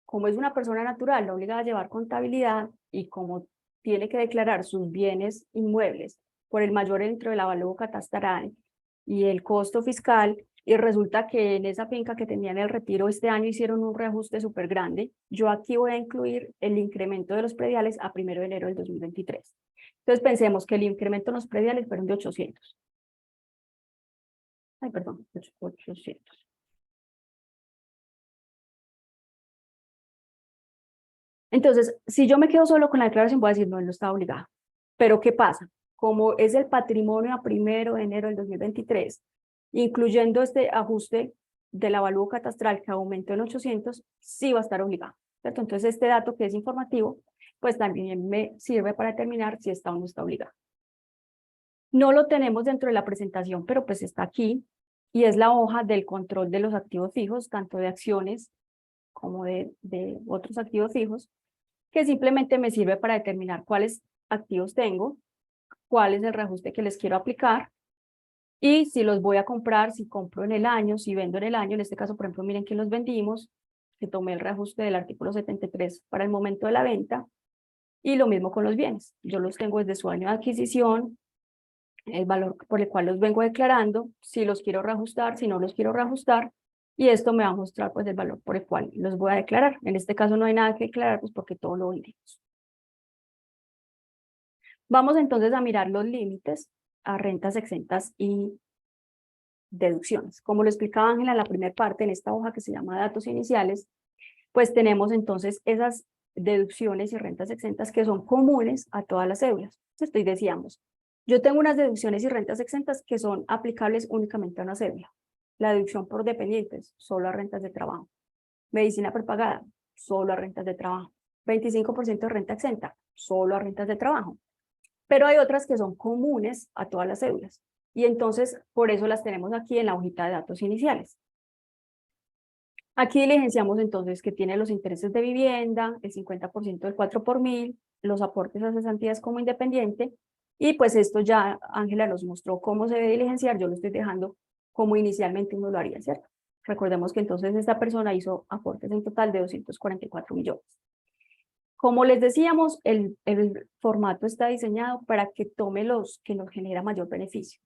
como es una persona natural, la obliga a llevar contabilidad y como tiene que declarar sus bienes inmuebles por el mayor dentro del avalúo catastral y el costo fiscal, y resulta que en esa finca que tenía en el retiro este año hicieron un reajuste súper grande, yo aquí voy a incluir el incremento de los prediales a 1 de enero del 2023. Entonces pensemos que el incremento en los prediales fueron de 800. Ay, perdón, 800. Entonces, si yo me quedo solo con la declaración, voy a decir, no, él no está obligado. Pero ¿qué pasa? Como es el patrimonio a 1 de enero del 2023, incluyendo este ajuste del avalúo catastral que aumentó en 800, sí va a estar obligado, ¿cierto? Entonces, este dato que es informativo, pues también me sirve para determinar si está o no está obligado. No lo tenemos dentro de la presentación, pero pues está aquí, y es la hoja del control de los activos fijos, tanto de acciones como de otros activos fijos, que simplemente me sirve para determinar cuáles activos tengo, cuál es el reajuste que les quiero aplicar, y si los voy a comprar, si compro en el año, si vendo en el año. En este caso, por ejemplo, miren que los vendimos, que tomé el reajuste del artículo 73 para el momento de la venta, y lo mismo con los bienes. Yo los tengo desde su año de adquisición, el valor por el cual los vengo declarando, si los quiero reajustar, si no los quiero reajustar, y esto me va a mostrar pues el valor por el cual los voy a declarar. En este caso no hay nada que declarar, pues porque todo lo vendimos. Vamos entonces a mirar los límites a rentas exentas y deducciones. Como lo explicaba Ángela en la primera parte, en esta hoja que se llama datos iniciales, pues tenemos entonces esas deducciones y rentas exentas que son comunes a todas las cédulas. Entonces decíamos, yo tengo unas deducciones y rentas exentas que son aplicables únicamente a una cédula. La deducción por dependientes, solo a rentas de trabajo. Medicina prepagada, solo a rentas de trabajo. 25% de renta exenta, solo a rentas de trabajo. Pero hay otras que son comunes a todas las cédulas. Y entonces, por eso las tenemos aquí en la hojita de datos iniciales. Aquí diligenciamos entonces que tiene los intereses de vivienda, el 50% del 4 por 1000, los aportes a cesantías como independiente, y pues esto ya Ángela nos mostró cómo se debe diligenciar. Yo lo estoy dejando como inicialmente uno lo haría, ¿cierto? Recordemos que entonces esta persona hizo aportes en total de 244 millones. Como les decíamos, el formato está diseñado para que tome los que nos genera mayor beneficio,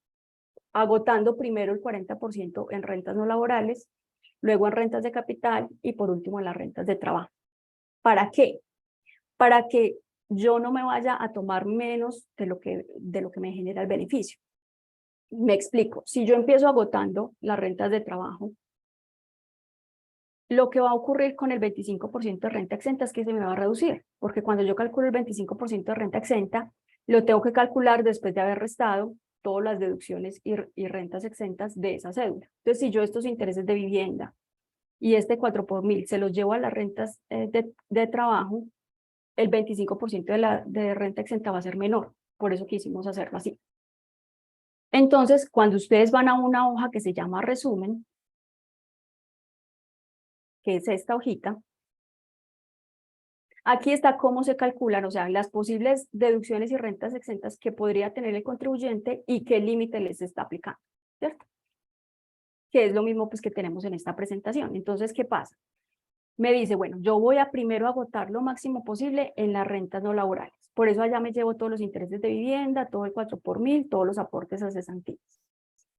agotando primero el 40% en rentas no laborales, luego en rentas de capital y por último en las rentas de trabajo. ¿Para qué? Para que yo no me vaya a tomar menos de lo que me genera el beneficio. Me explico. Si yo empiezo agotando las rentas de trabajo, lo que va a ocurrir con el 25% de renta exenta es que se me va a reducir, porque cuando yo calculo el 25% de renta exenta, lo tengo que calcular después de haber restado todas las deducciones y rentas exentas de esa cédula. Entonces, si yo estos intereses de vivienda y este 4 por 1000 se los llevo a las rentas de trabajo, el 25% de renta exenta va a ser menor. Por eso quisimos hacerlo así. Entonces, cuando ustedes van a una hoja que se llama resumen, que es esta hojita, aquí está cómo se calculan, o sea, las posibles deducciones y rentas exentas que podría tener el contribuyente y qué límite les está aplicando, ¿cierto? Que es lo mismo pues que tenemos en esta presentación. Entonces, ¿qué pasa? Me dice, bueno, yo voy a primero agotar lo máximo posible en las rentas no laborales. Por eso allá me llevo todos los intereses de vivienda, todo el 4 por 1000, todos los aportes a cesantías.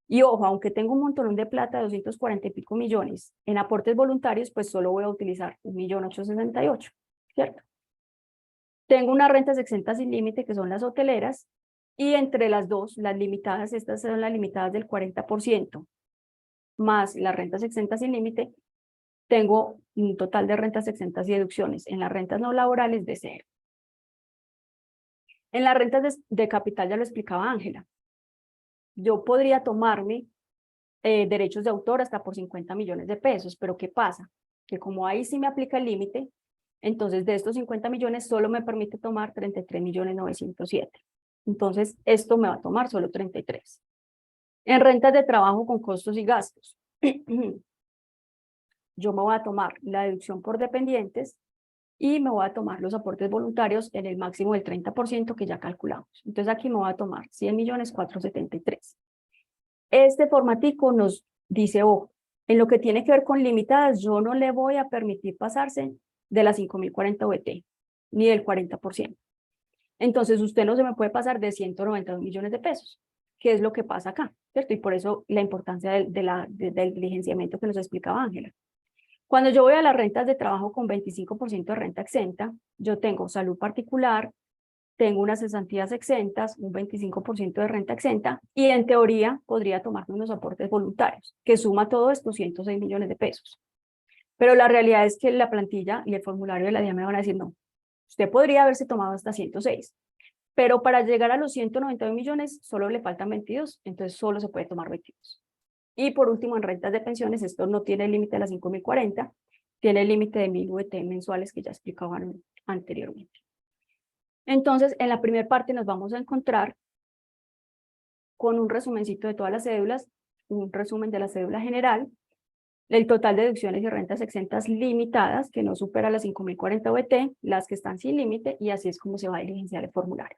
Y ojo, aunque tengo un montón de plata, 240 y pico millones en aportes voluntarios, pues solo voy a utilizar 1.868.000, ¿cierto? Tengo unas rentas exentas sin límite, que son las hoteleras, y entre las dos, las limitadas, estas son las limitadas del 40%, más las rentas exentas sin límite, tengo un total de rentas exentas y deducciones en las rentas no laborales de 0. En las rentas de capital ya lo explicaba Ángela. Yo podría tomarme derechos de autor hasta por 50 millones de pesos, pero ¿qué pasa? Que como ahí sí me aplica el límite, entonces de estos 50 millones solo me permite tomar 33.907.000. Entonces esto me va a tomar solo 33. En rentas de trabajo con costos y gastos, yo me voy a tomar la deducción por dependientes y me voy a tomar los aportes voluntarios en el máximo del 30% que ya calculamos. Entonces aquí me voy a tomar 100.473.000. Este formatico nos dice, ojo, en lo que tiene que ver con limitadas, yo no le voy a permitir pasarse de las 5.040 VT, ni del 40%. Entonces usted no se me puede pasar de 192 millones de pesos, que es lo que pasa acá, ¿cierto? Y por eso la importancia del diligenciamiento que nos explicaba Ángela. Cuando yo voy a las rentas de trabajo con 25% de renta exenta, yo tengo salud particular, tengo unas cesantías exentas, un 25% de renta exenta, y en teoría podría tomarme unos aportes voluntarios, que suma todo esto 106 millones de pesos. Pero la realidad es que la plantilla y el formulario de la DIAN me van a decir, no, usted podría haberse tomado hasta 106, pero para llegar a los 192 millones solo le faltan 22, entonces solo se puede tomar 22. Y por último, en rentas de pensiones, esto no tiene el límite de las 5.040, tiene el límite de 1.000 VT mensuales que ya explicaban anteriormente. Entonces, en la primera parte nos vamos a encontrar con un resumencito de todas las cédulas, un resumen de la cédula general, el total de deducciones y rentas exentas limitadas, que no supera las 5.040 VT, las que están sin límite, y así es como se va a diligenciar el formulario.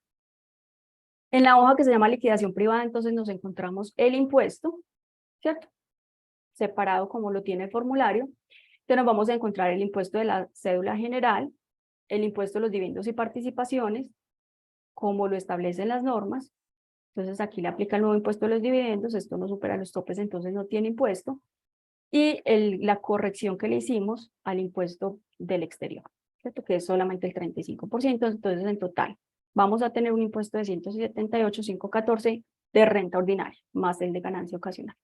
En la hoja que se llama liquidación privada, entonces nos encontramos el impuesto, ¿cierto? Separado como lo tiene el formulario. Entonces nos vamos a encontrar el impuesto de la cédula general, el impuesto de los dividendos y participaciones, como lo establecen las normas. Entonces aquí le aplica el nuevo impuesto de los dividendos, esto no supera los topes, entonces no tiene impuesto. Y la corrección que le hicimos al impuesto del exterior, ¿cierto? Que es solamente el 35%, entonces en total vamos a tener un impuesto de 178.514 de renta ordinaria, más el de ganancia ocasional.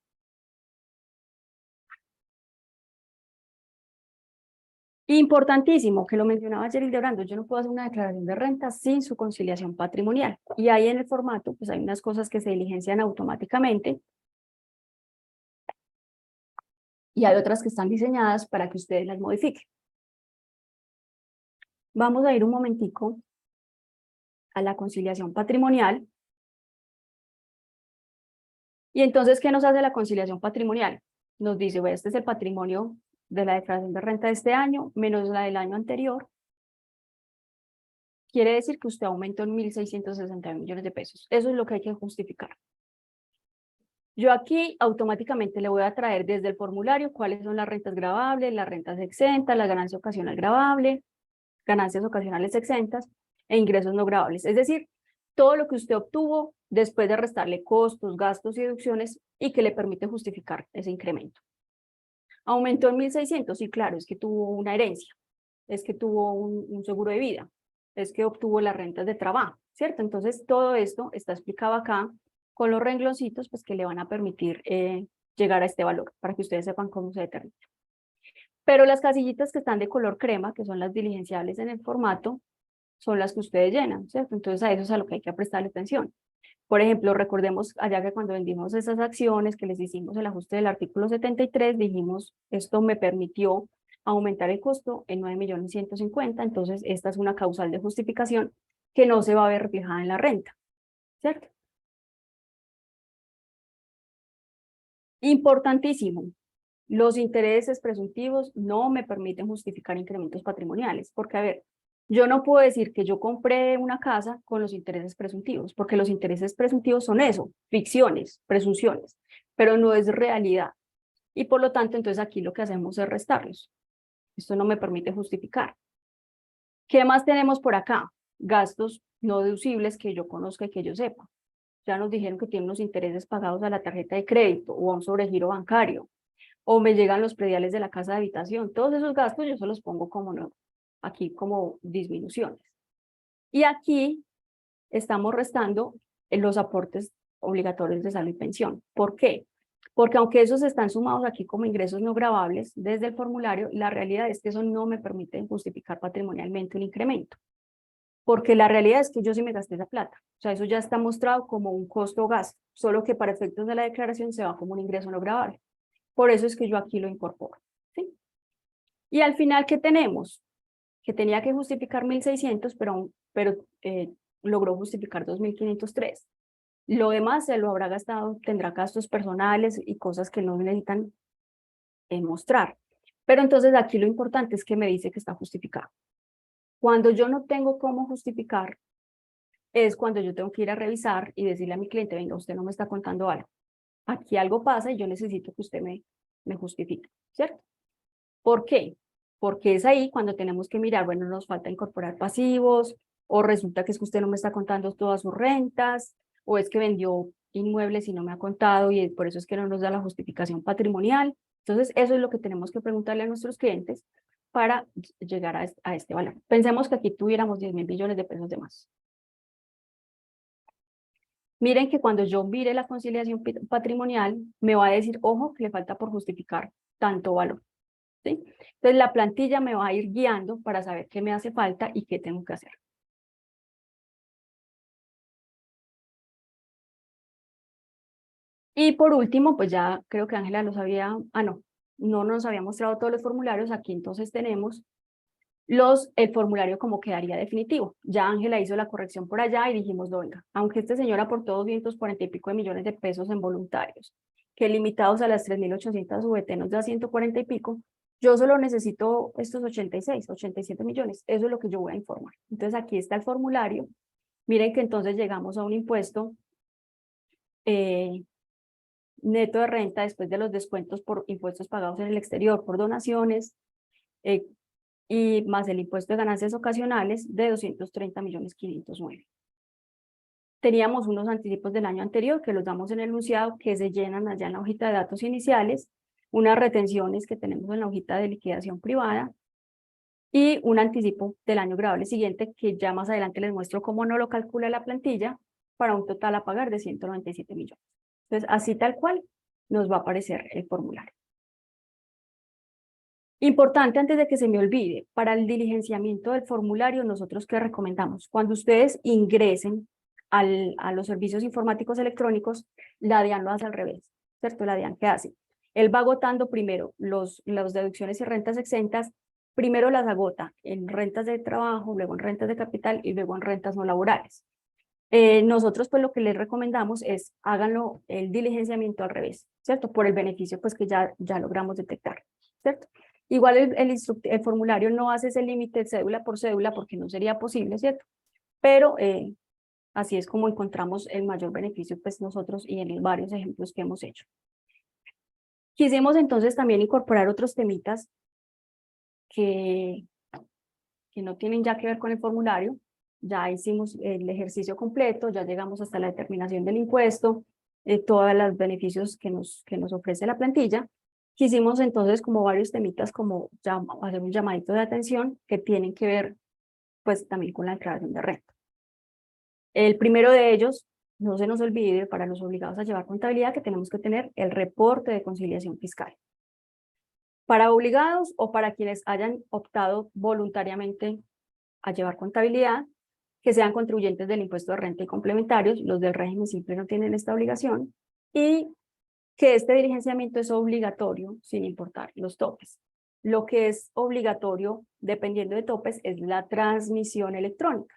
Importantísimo, que lo mencionaba ayer Hildebrando, yo no puedo hacer una declaración de renta sin su conciliación patrimonial. Y ahí en el formato, pues hay unas cosas que se diligencian automáticamente y hay otras que están diseñadas para que ustedes las modifiquen. Vamos a ir un momentico a la conciliación patrimonial. Y entonces, ¿qué nos hace la conciliación patrimonial? Nos dice, bueno, este es el patrimonio de la declaración de renta de este año, menos la del año anterior. Quiere decir que usted aumentó en 1.660 millones de pesos. Eso es lo que hay que justificar. Yo aquí automáticamente le voy a traer desde el formulario cuáles son las rentas gravables, las rentas exentas, la ganancia ocasional gravable, ganancias ocasionales exentas e ingresos no gravables. Es decir, todo lo que usted obtuvo después de restarle costos, gastos y deducciones y que le permite justificar ese incremento. Aumentó en 1.600, sí, claro, es que tuvo una herencia, es que tuvo un seguro de vida, es que obtuvo las rentas de trabajo, ¿cierto? Entonces, todo esto está explicado acá con los rengloncitos pues, que le van a permitir llegar a este valor, para que ustedes sepan cómo se determina. Pero las casillitas que están de color crema, que son las diligenciables en el formato, son las que ustedes llenan, ¿cierto? Entonces, a eso es a lo que hay que prestarle atención. Por ejemplo, recordemos allá que cuando vendimos esas acciones que les hicimos el ajuste del artículo 73, dijimos, esto me permitió aumentar el costo en 9.150.000, entonces esta es una causal de justificación que no se va a ver reflejada en la renta, ¿cierto? Importantísimo, los intereses presuntivos no me permiten justificar incrementos patrimoniales, porque a ver, yo no puedo decir que yo compré una casa con los intereses presuntivos, porque los intereses presuntivos son eso, ficciones, presunciones, pero no es realidad. Y por lo tanto, entonces aquí lo que hacemos es restarlos. Esto no me permite justificar. ¿Qué más tenemos por acá? Gastos no deducibles que yo conozca y que yo sepa. Ya nos dijeron que tienen unos intereses pagados a la tarjeta de crédito o a un sobregiro bancario, o me llegan los prediales de la casa de habitación. Todos esos gastos yo se los pongo como no, aquí como disminuciones. Y aquí estamos restando los aportes obligatorios de salud y pensión. ¿Por qué? Porque aunque esos están sumados aquí como ingresos no gravables desde el formulario, la realidad es que eso no me permite justificar patrimonialmente un incremento. Porque la realidad es que yo sí me gasté esa plata. O sea, eso ya está mostrado como un costo o gasto, solo que para efectos de la declaración se va como un ingreso no gravable. Por eso es que yo aquí lo incorporo, ¿sí? Y al final, ¿qué tenemos? Que tenía que justificar 1.600, pero logró justificar 2.503. Lo demás se lo habrá gastado, tendrá gastos personales y cosas que no necesitan mostrar. Pero entonces aquí lo importante es que me dice que está justificado. Cuando yo no tengo cómo justificar, es cuando yo tengo que ir a revisar y decirle a mi cliente, venga, usted no me está contando algo. Aquí algo pasa y yo necesito que usted me justifique, ¿cierto? ¿Por qué? Porque es ahí cuando tenemos que mirar, bueno, nos falta incorporar pasivos, o resulta que es que usted no me está contando todas sus rentas, o es que vendió inmuebles y no me ha contado y por eso es que no nos da la justificación patrimonial. Entonces, eso es lo que tenemos que preguntarle a nuestros clientes para llegar a este valor. Pensemos que aquí tuviéramos 10.000 billones de pesos de más. Miren que cuando yo mire la conciliación patrimonial, me va a decir, ojo, que le falta por justificar tanto valor. ¿Sí? Entonces la plantilla me va a ir guiando para saber qué me hace falta y qué tengo que hacer. Y por último, pues ya creo que Ángela nos había, no nos había mostrado todos los formularios. Aquí entonces tenemos el formulario como quedaría definitivo. Ya Ángela hizo la corrección por allá y dijimos, no, venga, aunque este señor aportó 240 y pico de millones de pesos en voluntarios, que limitados a las 3.800 VT nos da 140 y pico, yo solo necesito estos 86, 87 millones. Eso es lo que yo voy a informar. Entonces aquí está el formulario. Miren que entonces llegamos a un impuesto neto de renta después de los descuentos por impuestos pagados en el exterior, por donaciones, y más el impuesto de ganancias ocasionales de 230.509.000. Teníamos unos anticipos del año anterior que los damos en el enunciado, que se llenan allá en la hojita de datos iniciales, unas retenciones que tenemos en la hojita de liquidación privada y un anticipo del año grabable siguiente, que ya más adelante les muestro cómo no lo calcula la plantilla, para un total a pagar de 197 millones. Entonces, así tal cual nos va a aparecer el formulario. Importante, antes de que se me olvide, para el diligenciamiento del formulario, nosotros ¿qué recomendamos? Cuando ustedes ingresen a los servicios informáticos electrónicos, la DIAN lo hace al revés, ¿cierto? La DIAN, ¿qué hace? Él va agotando primero las deducciones y rentas exentas, primero las agota en rentas de trabajo, luego en rentas de capital y luego en rentas no laborales. Nosotros pues lo que les recomendamos es háganlo el diligenciamiento al revés, ¿cierto? Por el beneficio pues que ya logramos detectar, ¿cierto? Igual el formulario no hace ese límite cédula por cédula porque no sería posible, ¿cierto? Pero así es como encontramos el mayor beneficio pues nosotros y en varios ejemplos que hemos hecho. Quisimos entonces también incorporar otros temitas que no tienen ya que ver con el formulario. Ya hicimos el ejercicio completo, ya llegamos hasta la determinación del impuesto, todos los beneficios que nos ofrece la plantilla. Quisimos entonces como varios temitas como hacer un llamadito de atención que tienen que ver pues también con la declaración de renta. El primero de ellos, no se nos olvide, para los obligados a llevar contabilidad, que tenemos que tener el reporte de conciliación fiscal. Para obligados o para quienes hayan optado voluntariamente a llevar contabilidad, que sean contribuyentes del impuesto de renta y complementarios, los del régimen simple no tienen esta obligación, y que este diligenciamiento es obligatorio sin importar los topes. Lo que es obligatorio, dependiendo de topes, es la transmisión electrónica.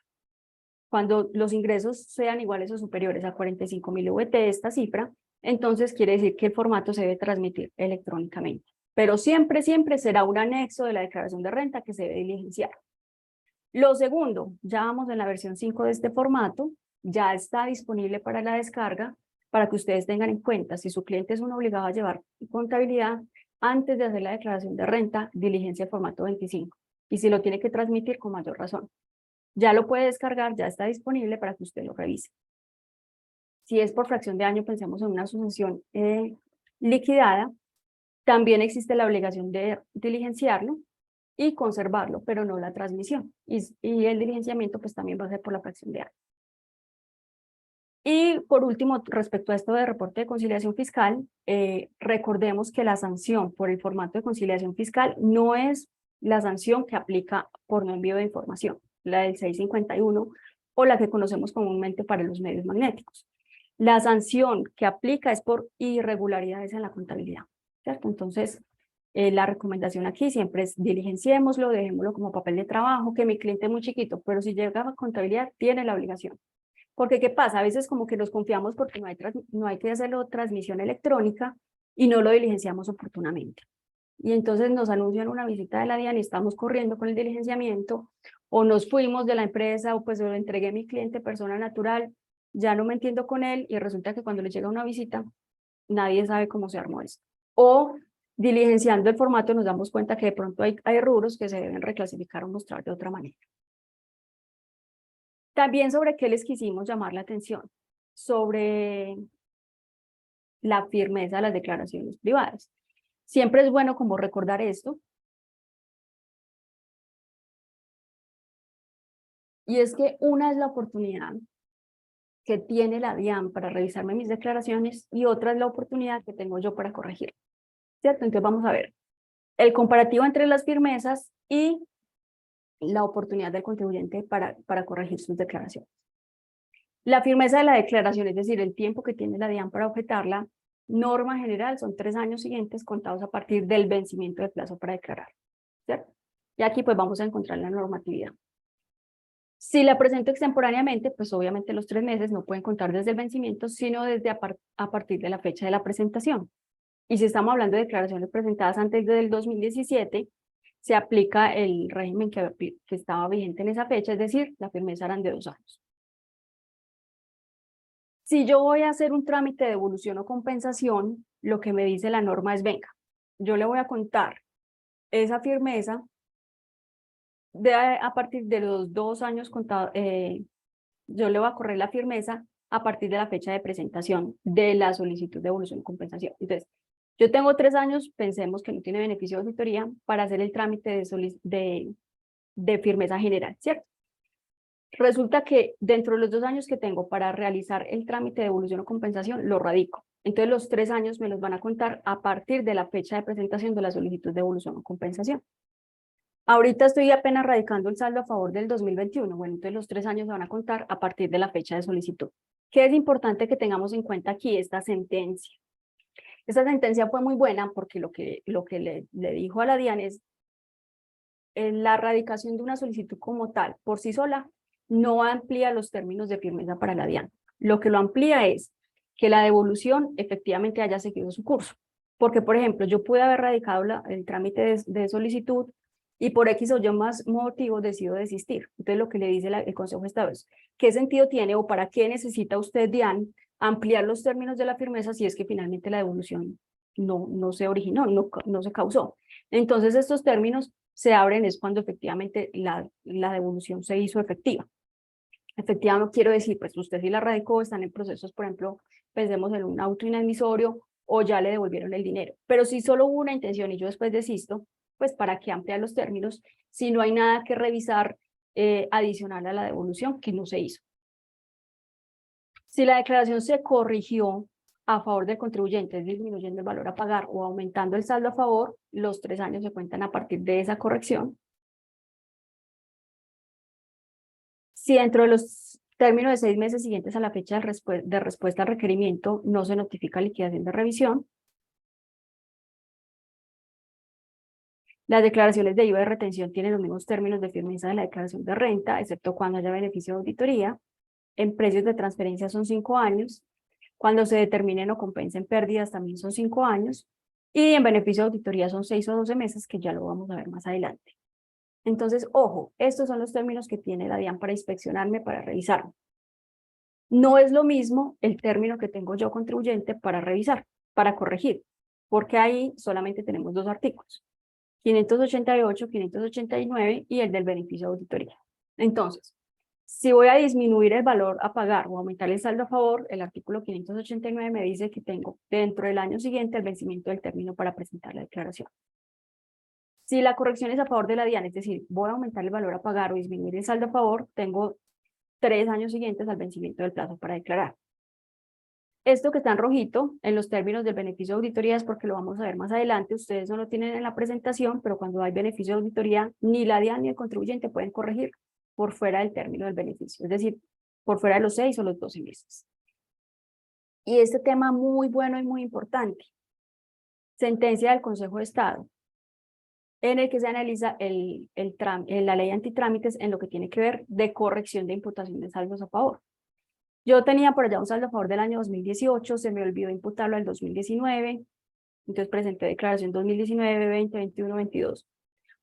Cuando los ingresos sean iguales o superiores a 45.000 VT, esta cifra, entonces quiere decir que el formato se debe transmitir electrónicamente. Pero siempre, siempre será un anexo de la declaración de renta que se debe diligenciar. Lo segundo, ya vamos en la versión 5 de este formato, ya está disponible para la descarga, para que ustedes tengan en cuenta, si su cliente es un obligado a llevar contabilidad, antes de hacer la declaración de renta, diligencia el formato 25. Y si lo tiene que transmitir, con mayor razón. Ya lo puede descargar, ya está disponible para que usted lo revise. Si es por fracción de año, pensemos en una sucesión liquidada, también existe la obligación de diligenciarlo y conservarlo, pero no la transmisión. Y el diligenciamiento pues también va a ser por la fracción de año. Y por último, respecto a esto de reporte de conciliación fiscal, recordemos que la sanción por el formato de conciliación fiscal no es la sanción que aplica por no envío de información, la del 651 o la que conocemos comúnmente para los medios magnéticos. La sanción que aplica es por irregularidades en la contabilidad, ¿cierto? Entonces, la recomendación aquí siempre es diligenciémoslo, dejémoslo como papel de trabajo, que mi cliente es muy chiquito, pero si llega a contabilidad, tiene la obligación. Porque ¿qué pasa? A veces como que nos confiamos porque no hay que hacerlo transmisión electrónica y no lo diligenciamos oportunamente. Y entonces nos anuncian una visita de la DIAN y estamos corriendo con el diligenciamiento, o nos fuimos de la empresa, o pues lo entregué a mi cliente, persona natural, ya no me entiendo con él, y resulta que cuando le llega una visita, nadie sabe cómo se armó esto. O diligenciando el formato nos damos cuenta que de pronto hay rubros que se deben reclasificar o mostrar de otra manera. También sobre qué les quisimos llamar la atención, sobre la firmeza de las declaraciones privadas. Siempre es bueno como recordar esto, y es que una es la oportunidad que tiene la DIAN para revisarme mis declaraciones y otra es la oportunidad que tengo yo para corregir, ¿cierto? Entonces vamos a ver el comparativo entre las firmezas y la oportunidad del contribuyente para corregir sus declaraciones. La firmeza de la declaración, es decir, el tiempo que tiene la DIAN para objetarla, norma general son 3 años siguientes contados a partir del vencimiento del plazo para declarar, ¿cierto? Y aquí pues vamos a encontrar la normatividad. Si la presento extemporáneamente, pues obviamente los 3 meses no pueden contar desde el vencimiento, sino desde a partir de la fecha de la presentación. Y si estamos hablando de declaraciones presentadas antes del 2017, se aplica el régimen que estaba vigente en esa fecha, es decir, la firmeza eran de 2 años. Si yo voy a hacer un trámite de devolución o compensación, lo que me dice la norma es, venga, yo le voy a contar esa firmeza a partir de los 2 años contados, yo le voy a correr la firmeza a partir de la fecha de presentación de la solicitud de devolución o compensación. Entonces, yo tengo 3 años, pensemos que no tiene beneficio de auditoría, para hacer el trámite de firmeza general, ¿cierto? Resulta que dentro de los 2 años que tengo para realizar el trámite de devolución o compensación, lo radico. Entonces, los 3 años me los van a contar a partir de la fecha de presentación de la solicitud de devolución o compensación. Ahorita estoy apenas radicando el saldo a favor del 2021. Bueno, entonces los 3 años se van a contar a partir de la fecha de solicitud. ¿Qué es importante que tengamos en cuenta aquí? Esta sentencia. Esta sentencia fue muy buena porque lo que le dijo a la DIAN es la radicación de una solicitud como tal, por sí sola, no amplía los términos de firmeza para la DIAN. Lo que lo amplía es que la devolución efectivamente haya seguido su curso. Porque, por ejemplo, yo pude haber radicado el trámite de solicitud y por X o Y más motivos decido desistir. Entonces, lo que le dice el Consejo de Estado es, ¿qué sentido tiene o para qué necesita usted, DIAN, ampliar los términos de la firmeza si es que finalmente la devolución no se originó, no se causó? Entonces, estos términos se abren es cuando efectivamente la devolución se hizo efectiva. Efectiva no quiero decir, pues usted sí la radicó, están en procesos, por ejemplo, pensemos en un auto inadmisorio o ya le devolvieron el dinero. Pero si solo hubo una intención y yo después desisto, pues ¿para qué ampliar los términos si no hay nada que revisar adicional a la devolución que no se hizo? Si la declaración se corrigió a favor del contribuyente, disminuyendo el valor a pagar o aumentando el saldo a favor, los 3 años se cuentan a partir de esa corrección. Si dentro de los términos de 6 meses siguientes a la fecha de respuesta al requerimiento no se notifica liquidación de revisión, las declaraciones de IVA de retención tienen los mismos términos de firmeza de la declaración de renta, excepto cuando haya beneficio de auditoría. En precios de transferencia son 5 años. Cuando se determinen o compensen pérdidas también son 5 años. Y en beneficio de auditoría son 6 o 12 meses, que ya lo vamos a ver más adelante. Entonces, ojo, estos son los términos que tiene la DIAN para inspeccionarme, para revisarme. No es lo mismo el término que tengo yo contribuyente para revisar, para corregir, porque ahí solamente tenemos 2 artículos, 588, 589 y el del beneficio de auditoría. Entonces, si voy a disminuir el valor a pagar o aumentar el saldo a favor, el artículo 589 me dice que tengo dentro del año siguiente el vencimiento del término para presentar la declaración. Si la corrección es a favor de la DIAN, es decir, voy a aumentar el valor a pagar o disminuir el saldo a favor, tengo 3 años siguientes al vencimiento del plazo para declarar. Esto que está en rojito, en los términos del beneficio de auditoría, es porque lo vamos a ver más adelante, ustedes no lo tienen en la presentación, pero cuando hay beneficio de auditoría, ni la DIAN ni el contribuyente pueden corregir por fuera del término del beneficio, es decir, por fuera de los 6 o los 12 meses. Y este tema muy bueno y muy importante, sentencia del Consejo de Estado, en el que se analiza la ley antitrámites en lo que tiene que ver de corrección de imputación de saldos a favor. Yo tenía por allá un saldo a favor del año 2018, se me olvidó imputarlo al 2019, entonces presenté declaración 2019, 20, 21, 22.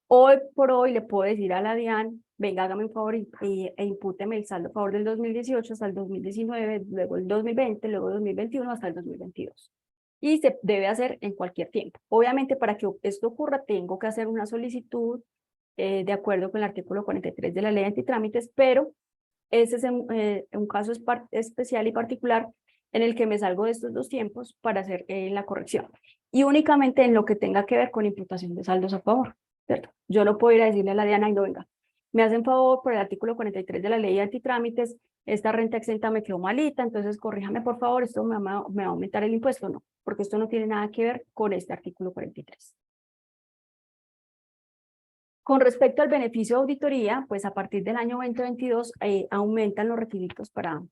Hoy por hoy le puedo decir a la DIAN, venga, hágame un favor e impúteme el saldo a favor del 2018 hasta el 2019, luego el 2020, luego el 2021 hasta el 2022. Y se debe hacer en cualquier tiempo. Obviamente, para que esto ocurra, tengo que hacer una solicitud de acuerdo con el artículo 43 de la ley antitrámites, pero ese es un caso especial y particular en el que me salgo de estos dos tiempos para hacer la corrección. Y únicamente en lo que tenga que ver con imputación de saldos a favor, ¿cierto? Yo no puedo ir a decirle a la DIAN, no, venga, me hacen favor por el artículo 43 de la ley de antitrámites, esta renta exenta me quedó malita, entonces corríjame por favor, esto me va a aumentar el impuesto. No, porque esto no tiene nada que ver con este artículo 43. Con respecto al beneficio de auditoría, pues a partir del año 2022 aumentan los requisitos para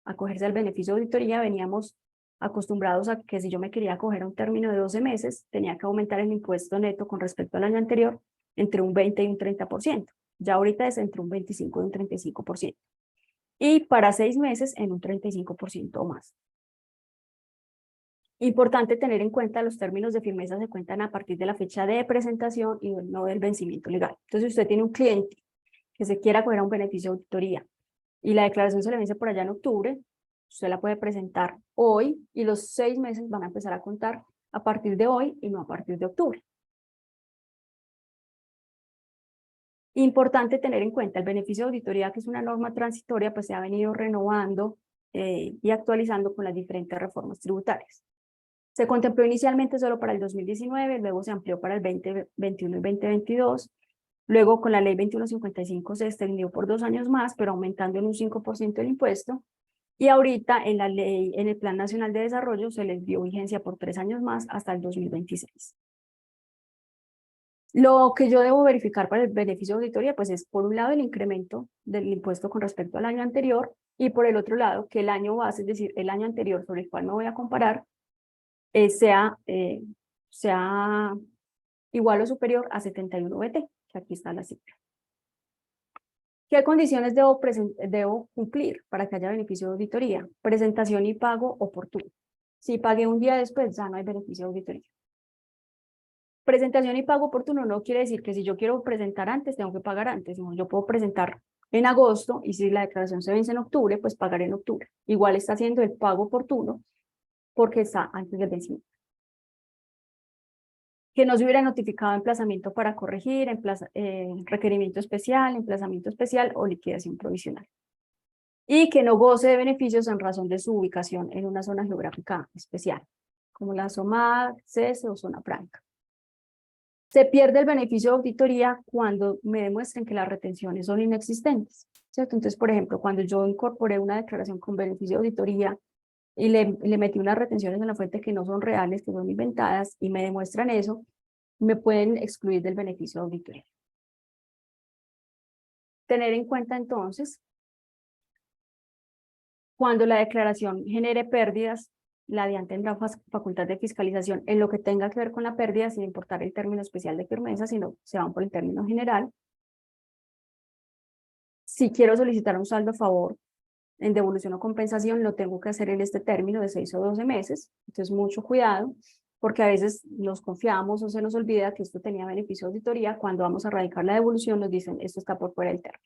acogerse al beneficio de auditoría. Veníamos acostumbrados a que si yo me quería acoger a un término de 12 meses, tenía que aumentar el impuesto neto con respecto al año anterior entre un 20 y un 30%. Ya ahorita es entre un 25 y un 35%. Y para 6 meses en un 35% o más. Importante tener en cuenta los términos de firmeza se cuentan a partir de la fecha de presentación y no del vencimiento legal. Entonces, si usted tiene un cliente que se quiera acoger a un beneficio de auditoría y la declaración se le vence por allá en octubre, usted la puede presentar hoy y los 6 meses van a empezar a contar a partir de hoy y no a partir de octubre. Importante tener en cuenta el beneficio de auditoría, que es una norma transitoria, pues se ha venido renovando y actualizando con las diferentes reformas tributarias. Se contempló inicialmente solo para el 2019, luego se amplió para el 2021 y 2022. Luego con la ley 2155 se extendió por 2 años más, pero aumentando en un 5% el impuesto. Y ahorita en la ley, en el Plan Nacional de Desarrollo se les dio vigencia por 3 años más hasta el 2026. Lo que yo debo verificar para el beneficio de auditoría, pues es por un lado el incremento del impuesto con respecto al año anterior y por el otro lado que el año base, es decir, el año anterior sobre el cual me voy a comparar, sea igual o superior a 71 BT, que aquí está la cifra. ¿Qué condiciones debo cumplir para que haya beneficio de auditoría? Presentación y pago oportuno. Si pagué un día después, ya no hay beneficio de auditoría. Presentación y pago oportuno no quiere decir que si yo quiero presentar antes, tengo que pagar antes. No, yo puedo presentar en agosto y si la declaración se vence en octubre, pues pagaré en octubre. Igual está haciendo el pago oportuno porque está antes del vencimiento. Que no se hubiera notificado emplazamiento para corregir, requerimiento especial, emplazamiento especial o liquidación provisional. Y que no goce de beneficios en razón de su ubicación en una zona geográfica especial, como la SOMAD, CESE o zona franca. Se pierde el beneficio de auditoría cuando me demuestren que las retenciones son inexistentes, ¿cierto? Entonces, por ejemplo, cuando yo incorporé una declaración con beneficio de auditoría y le metí unas retenciones en la fuente que no son reales, que son inventadas, y me demuestran eso, me pueden excluir del beneficio de auditoría. Tener en cuenta entonces, cuando la declaración genere pérdidas, la DIAN tendrá facultad de fiscalización en lo que tenga que ver con la pérdida, sin importar el término especial de firmeza, sino se van por el término general. Si quiero solicitar un saldo a favor en devolución o compensación, lo tengo que hacer en este término de 6 o 12 meses. Entonces, mucho cuidado, porque a veces nos confiamos o se nos olvida que esto tenía beneficio de auditoría. Cuando vamos a radicar la devolución, nos dicen esto está por fuera del término.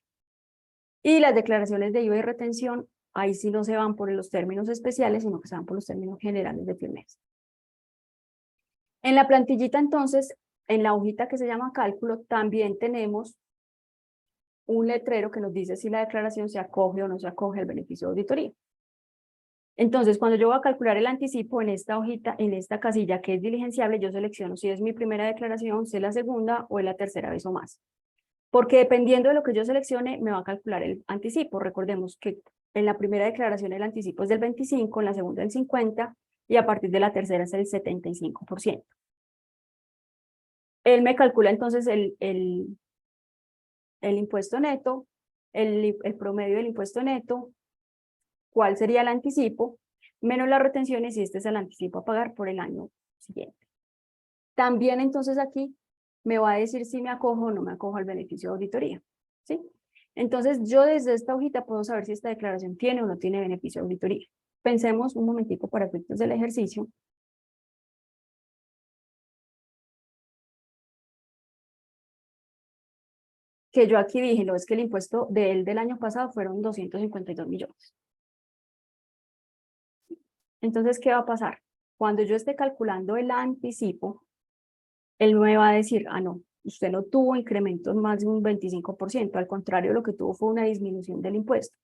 Y las declaraciones de IVA y retención, ahí sí no se van por los términos especiales, sino que se van por los términos generales de firmeza. En la plantillita, entonces, en la hojita que se llama cálculo, también tenemos un letrero que nos dice si la declaración se acoge o no se acoge al beneficio de auditoría. Entonces, cuando yo voy a calcular el anticipo en esta hojita, en esta casilla que es diligenciable, yo selecciono si es mi primera declaración, si es la segunda o es la tercera vez o más. Porque dependiendo de lo que yo seleccione, me va a calcular el anticipo. Recordemos que en la primera declaración el anticipo es del 25%, en la segunda el 50% y a partir de la tercera es el 75%. Él me calcula entonces el impuesto neto, el promedio del impuesto neto, cuál sería el anticipo, menos las retenciones y este es el anticipo a pagar por el año siguiente. También entonces aquí me va a decir si me acojo o no me acojo al beneficio de auditoría, ¿sí? Entonces, yo desde esta hojita puedo saber si esta declaración tiene o no tiene beneficio de auditoría. Pensemos un momentico para efectos del ejercicio. Que yo aquí dije, no, es que el impuesto de él del año pasado fueron 252 millones. Entonces, ¿qué va a pasar? Cuando yo esté calculando el anticipo, él me va a decir, ah, no, usted no tuvo incrementos más de un 25%, al contrario, lo que tuvo fue una disminución del impuesto.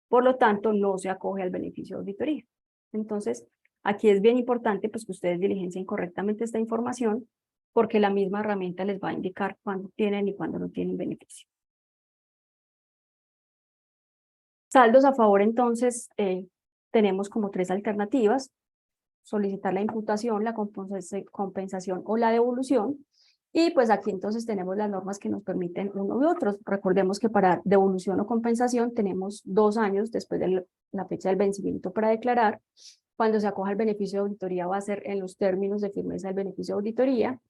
Por lo tanto, no se acoge al beneficio de auditoría. Entonces, aquí es bien importante pues, que ustedes diligencien correctamente esta información, porque la misma herramienta les va a indicar cuándo tienen y cuándo no tienen beneficio. Saldos a favor, entonces, tenemos como 3 alternativas: solicitar la imputación, la compensación o la devolución. Y pues aquí entonces tenemos las normas que nos permiten uno y otro. Recordemos que para devolución o compensación tenemos 2 años después de la fecha del vencimiento para declarar. Cuando se acoja el beneficio de auditoría va a ser en los términos de firmeza del beneficio de auditoría.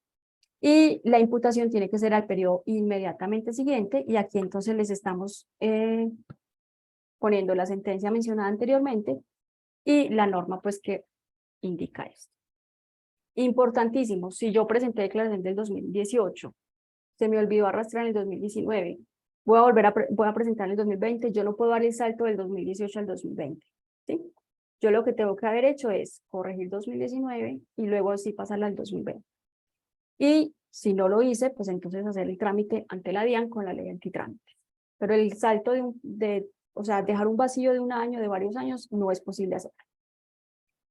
Y la imputación tiene que ser al periodo inmediatamente siguiente. Y aquí entonces les estamos poniendo la sentencia mencionada anteriormente y la norma pues que indica esto. Importantísimo, si yo presenté declaración del 2018, se me olvidó arrastrar en el 2019, voy a presentar en el 2020, yo no puedo dar el salto del 2018 al 2020, ¿sí? Yo lo que tengo que haber hecho es corregir 2019 y luego sí pasarla al 2020. Y si no lo hice, pues entonces hacer el trámite ante la DIAN con la ley antitrámite. Pero el salto o sea, dejar un vacío de un año, de varios años, no es posible hacer.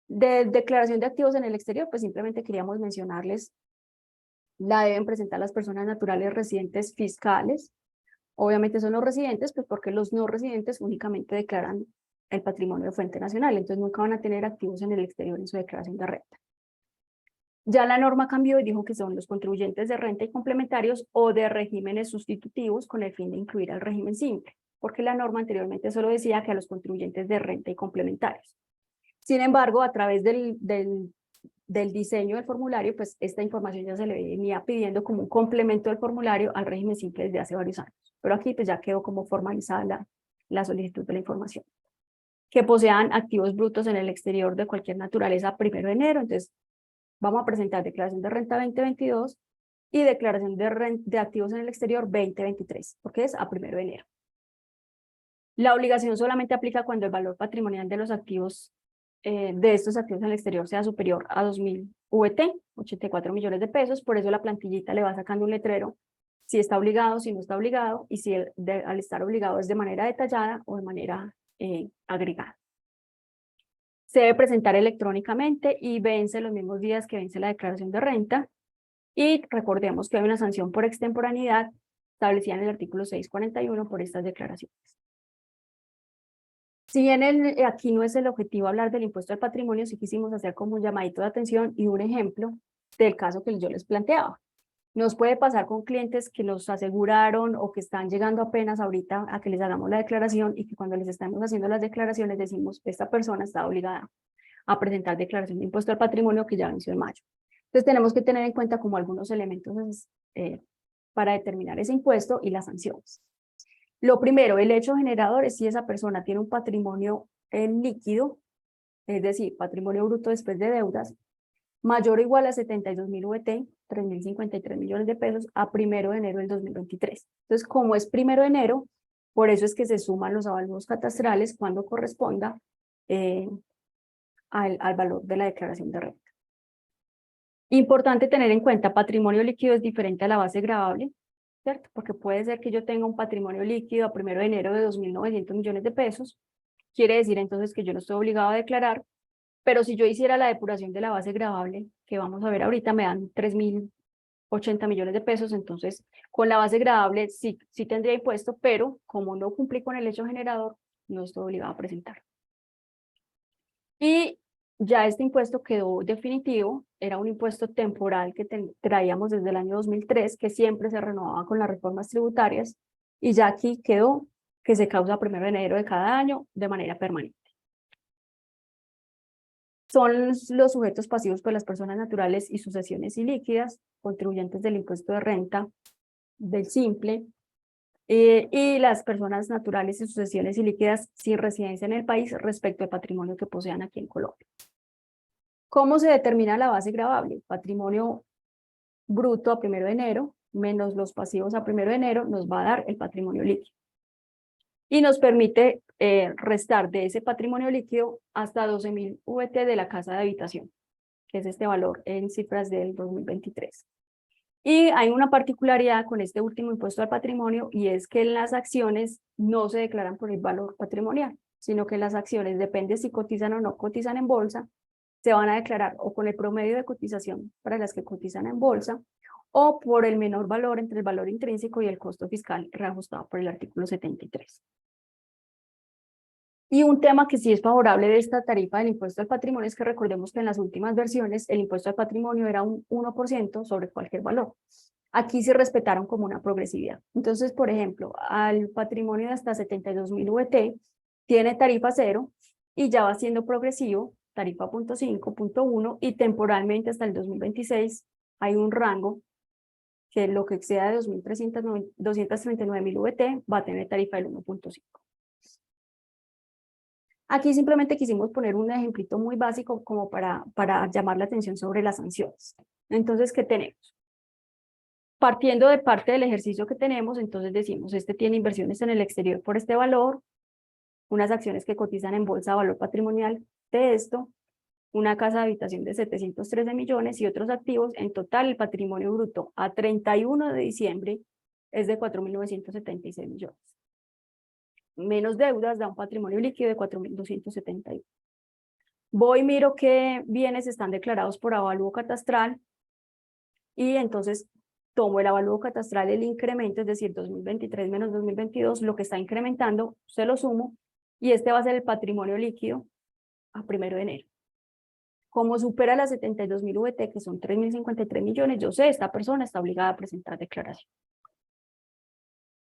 De declaración de activos en el exterior, pues simplemente queríamos mencionarles, la deben presentar las personas naturales residentes fiscales. Obviamente son los residentes, pues porque los no residentes únicamente declaran el patrimonio de fuente nacional, entonces nunca van a tener activos en el exterior en su declaración de renta. Ya la norma cambió y dijo que son los contribuyentes de renta y complementarios o de regímenes sustitutivos con el fin de incluir al régimen simple, porque la norma anteriormente solo decía que a los contribuyentes de renta y complementarios. Sin embargo, a través del diseño del formulario, pues esta información ya se le venía pidiendo como un complemento del formulario al régimen simple desde hace varios años. Pero aquí pues ya quedó como formalizada la solicitud de la información. Que posean activos brutos en el exterior de cualquier naturaleza 1 de enero. Entonces, vamos a presentar declaración de renta 2022 y declaración de activos en el exterior 2023, porque es a 1 de enero. La obligación solamente aplica cuando el valor patrimonial de los activos de estos activos en el exterior sea superior a 2.000 VT, 84 millones de pesos. Por eso la plantillita le va sacando un letrero si está obligado, si no está obligado, y si al estar obligado es de manera detallada o de manera agregada. Se debe presentar electrónicamente y vence los mismos días que vence la declaración de renta. Y recordemos que hay una sanción por extemporaneidad establecida en el artículo 641 por estas declaraciones. Si bien aquí no es el objetivo hablar del impuesto al patrimonio, sí quisimos hacer como un llamadito de atención y un ejemplo del caso que yo les planteaba. Nos puede pasar con clientes que nos aseguraron o que están llegando apenas ahorita a que les hagamos la declaración y que cuando les estamos haciendo las declaraciones decimos que esta persona está obligada a presentar declaración de impuesto al patrimonio que ya venció en mayo. Entonces tenemos que tener en cuenta como algunos elementos para determinar ese impuesto y las sanciones. Lo primero, el hecho generador es si esa persona tiene un patrimonio líquido, es decir, patrimonio bruto después de deudas, mayor o igual a 72.000 VT, 3.053 millones de pesos, a 1 de enero del 2023. Entonces, como es 1 de enero, por eso es que se suman los avalúos catastrales cuando corresponda al valor de la declaración de renta. Importante tener en cuenta, patrimonio líquido es diferente a la base gravable, ¿cierto? Porque puede ser que yo tenga un patrimonio líquido a 1 de enero de 2.900 millones de pesos, quiere decir entonces que yo no estoy obligado a declarar, pero si yo hiciera la depuración de la base gravable, que vamos a ver ahorita, me dan 3.080 millones de pesos, entonces con la base gravable sí tendría impuesto, pero como no cumplí con el hecho generador, no estoy obligado a presentar. Y ya este impuesto quedó definitivo, era un impuesto temporal que traíamos desde el año 2003, que siempre se renovaba con las reformas tributarias, y ya aquí quedó que se causa 1 de enero de cada año de manera permanente. Son los sujetos pasivos por las personas naturales y sucesiones ilíquidas, contribuyentes del impuesto de renta, del simple, y las personas naturales y sucesiones ilíquidas sin residencia en el país respecto al patrimonio que posean aquí en Colombia. ¿Cómo se determina la base gravable? Patrimonio bruto a 1 de enero menos los pasivos a 1 de enero nos va a dar el patrimonio líquido. Y nos permite restar de ese patrimonio líquido hasta 12.000 VT de la casa de habitación, que es este valor en cifras del 2023. Y hay una particularidad con este último impuesto al patrimonio, y es que las acciones no se declaran por el valor patrimonial, sino que las acciones, depende si cotizan o no cotizan en bolsa, se van a declarar o con el promedio de cotización para las que cotizan en bolsa, o por el menor valor entre el valor intrínseco y el costo fiscal reajustado por el artículo 73. Y un tema que sí es favorable de esta tarifa del impuesto al patrimonio es que recordemos que en las últimas versiones el impuesto al patrimonio era un 1% sobre cualquier valor. Aquí se respetaron como una progresividad. Entonces, por ejemplo, al patrimonio de hasta 72.000 VT tiene tarifa 0 y ya va siendo progresivo, tarifa 0.5, 0.1, y temporalmente hasta el 2026 hay un rango que lo que exceda de 239.000 VT va a tener tarifa del 1.5. Aquí simplemente quisimos poner un ejemplito muy básico como para llamar la atención sobre las sanciones. Entonces, ¿qué tenemos? Partiendo de parte del ejercicio que tenemos, entonces decimos, este tiene inversiones en el exterior por este valor, unas acciones que cotizan en bolsa de valor patrimonial de esto, una casa de habitación de 713 millones y otros activos. En total, el patrimonio bruto a 31 de diciembre es de 4.976 millones. Menos deudas da un patrimonio líquido de 4.271. Voy, miro qué bienes están declarados por avalúo catastral y entonces tomo el avalúo catastral, el incremento, es decir, 2023 menos 2022, lo que está incrementando, se lo sumo y este va a ser el patrimonio líquido a 1 de enero. Como supera las 72.000 VT, que son 3.053 millones, yo sé, esta persona está obligada a presentar declaración.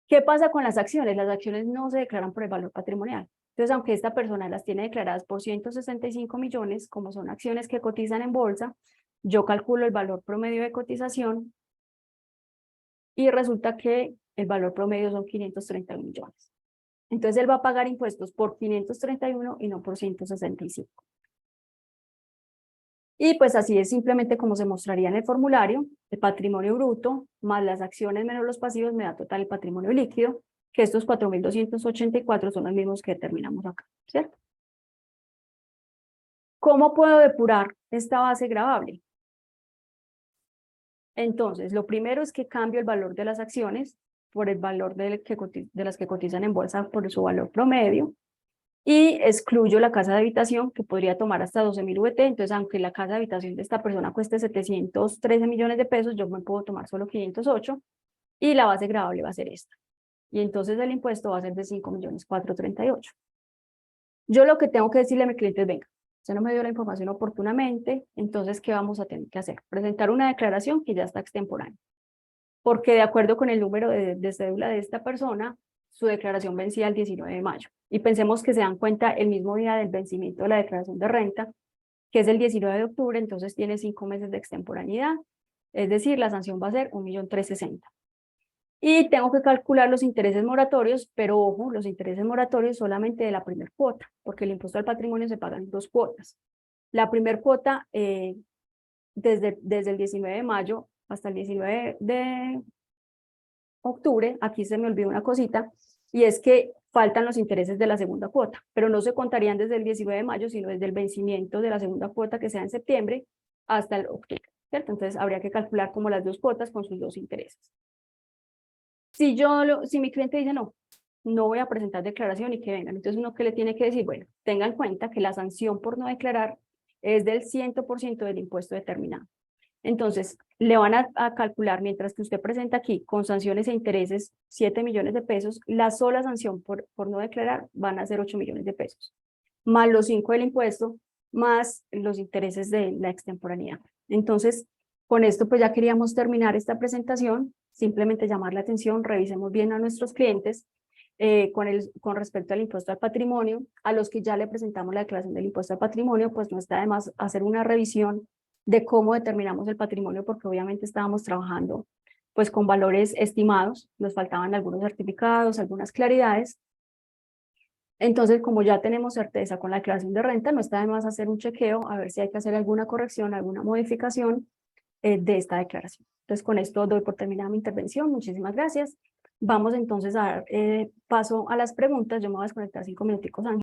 ¿Qué pasa con las acciones? Las acciones no se declaran por el valor patrimonial. Entonces, aunque esta persona las tiene declaradas por 165 millones, como son acciones que cotizan en bolsa, yo calculo el valor promedio de cotización y resulta que el valor promedio son 531 millones. Entonces, él va a pagar impuestos por 531 y no por 165. Y pues así es simplemente como se mostraría en el formulario: el patrimonio bruto más las acciones menos los pasivos me da total el patrimonio líquido, que estos 4.284 son los mismos que determinamos acá, ¿cierto? ¿Cómo puedo depurar esta base gravable? Entonces, lo primero es que cambio el valor de las acciones por el valor de las que cotizan en bolsa por su valor promedio, y excluyo la casa de habitación, que podría tomar hasta 12.000 VT. Entonces, aunque la casa de habitación de esta persona cueste 713 millones de pesos, yo me puedo tomar solo 508 y la base gravable va a ser esta. Y entonces el impuesto va a ser de 5.438.000. Yo lo que tengo que decirle a mi cliente es: venga, usted no me dio la información oportunamente, entonces, ¿qué vamos a tener que hacer? Presentar una declaración que ya está extemporánea, porque de acuerdo con el número de cédula de esta persona, su declaración vencía el 19 de mayo. Y pensemos que se dan cuenta el mismo día del vencimiento de la declaración de renta, que es el 19 de octubre, entonces tiene 5 meses de extemporaneidad, es decir, la sanción va a ser 1.360.000. Y tengo que calcular los intereses moratorios, pero ojo, los intereses moratorios solamente de la primera cuota, porque el impuesto al patrimonio se paga en 2 cuotas. La primera cuota, desde el 19 de mayo hasta el 19 de octubre, aquí se me olvidó una cosita, y es que faltan los intereses de la segunda cuota, pero no se contarían desde el 19 de mayo, sino desde el vencimiento de la segunda cuota, que sea en septiembre, hasta el octubre, ¿cierto? Entonces habría que calcular como las 2 cuotas con sus 2 intereses. Si mi cliente dice no voy a presentar declaración y que vengan, entonces uno que le tiene que decir: bueno, tenga en cuenta que la sanción por no declarar es del 100% del impuesto determinado. Entonces, le van a calcular, mientras que usted presenta aquí con sanciones e intereses 7 millones de pesos, la sola sanción por no declarar van a ser 8 millones de pesos, más los 5 del impuesto, más los intereses de la extemporaneidad. Entonces, con esto pues ya queríamos terminar esta presentación, simplemente llamar la atención, revisemos bien a nuestros clientes con respecto al impuesto al patrimonio. A los que ya le presentamos la declaración del impuesto al patrimonio, pues no está de más hacer una revisión de cómo determinamos el patrimonio, porque obviamente estábamos trabajando pues con valores estimados, nos faltaban algunos certificados, algunas claridades. Entonces, como ya tenemos certeza con la declaración de renta, no está de más hacer un chequeo a ver si hay que hacer alguna corrección, alguna modificación de esta declaración. Entonces, con esto doy por terminada mi intervención. Muchísimas gracias. Vamos entonces a dar paso a las preguntas. Yo me voy a desconectar 5 minuticos, Ángel.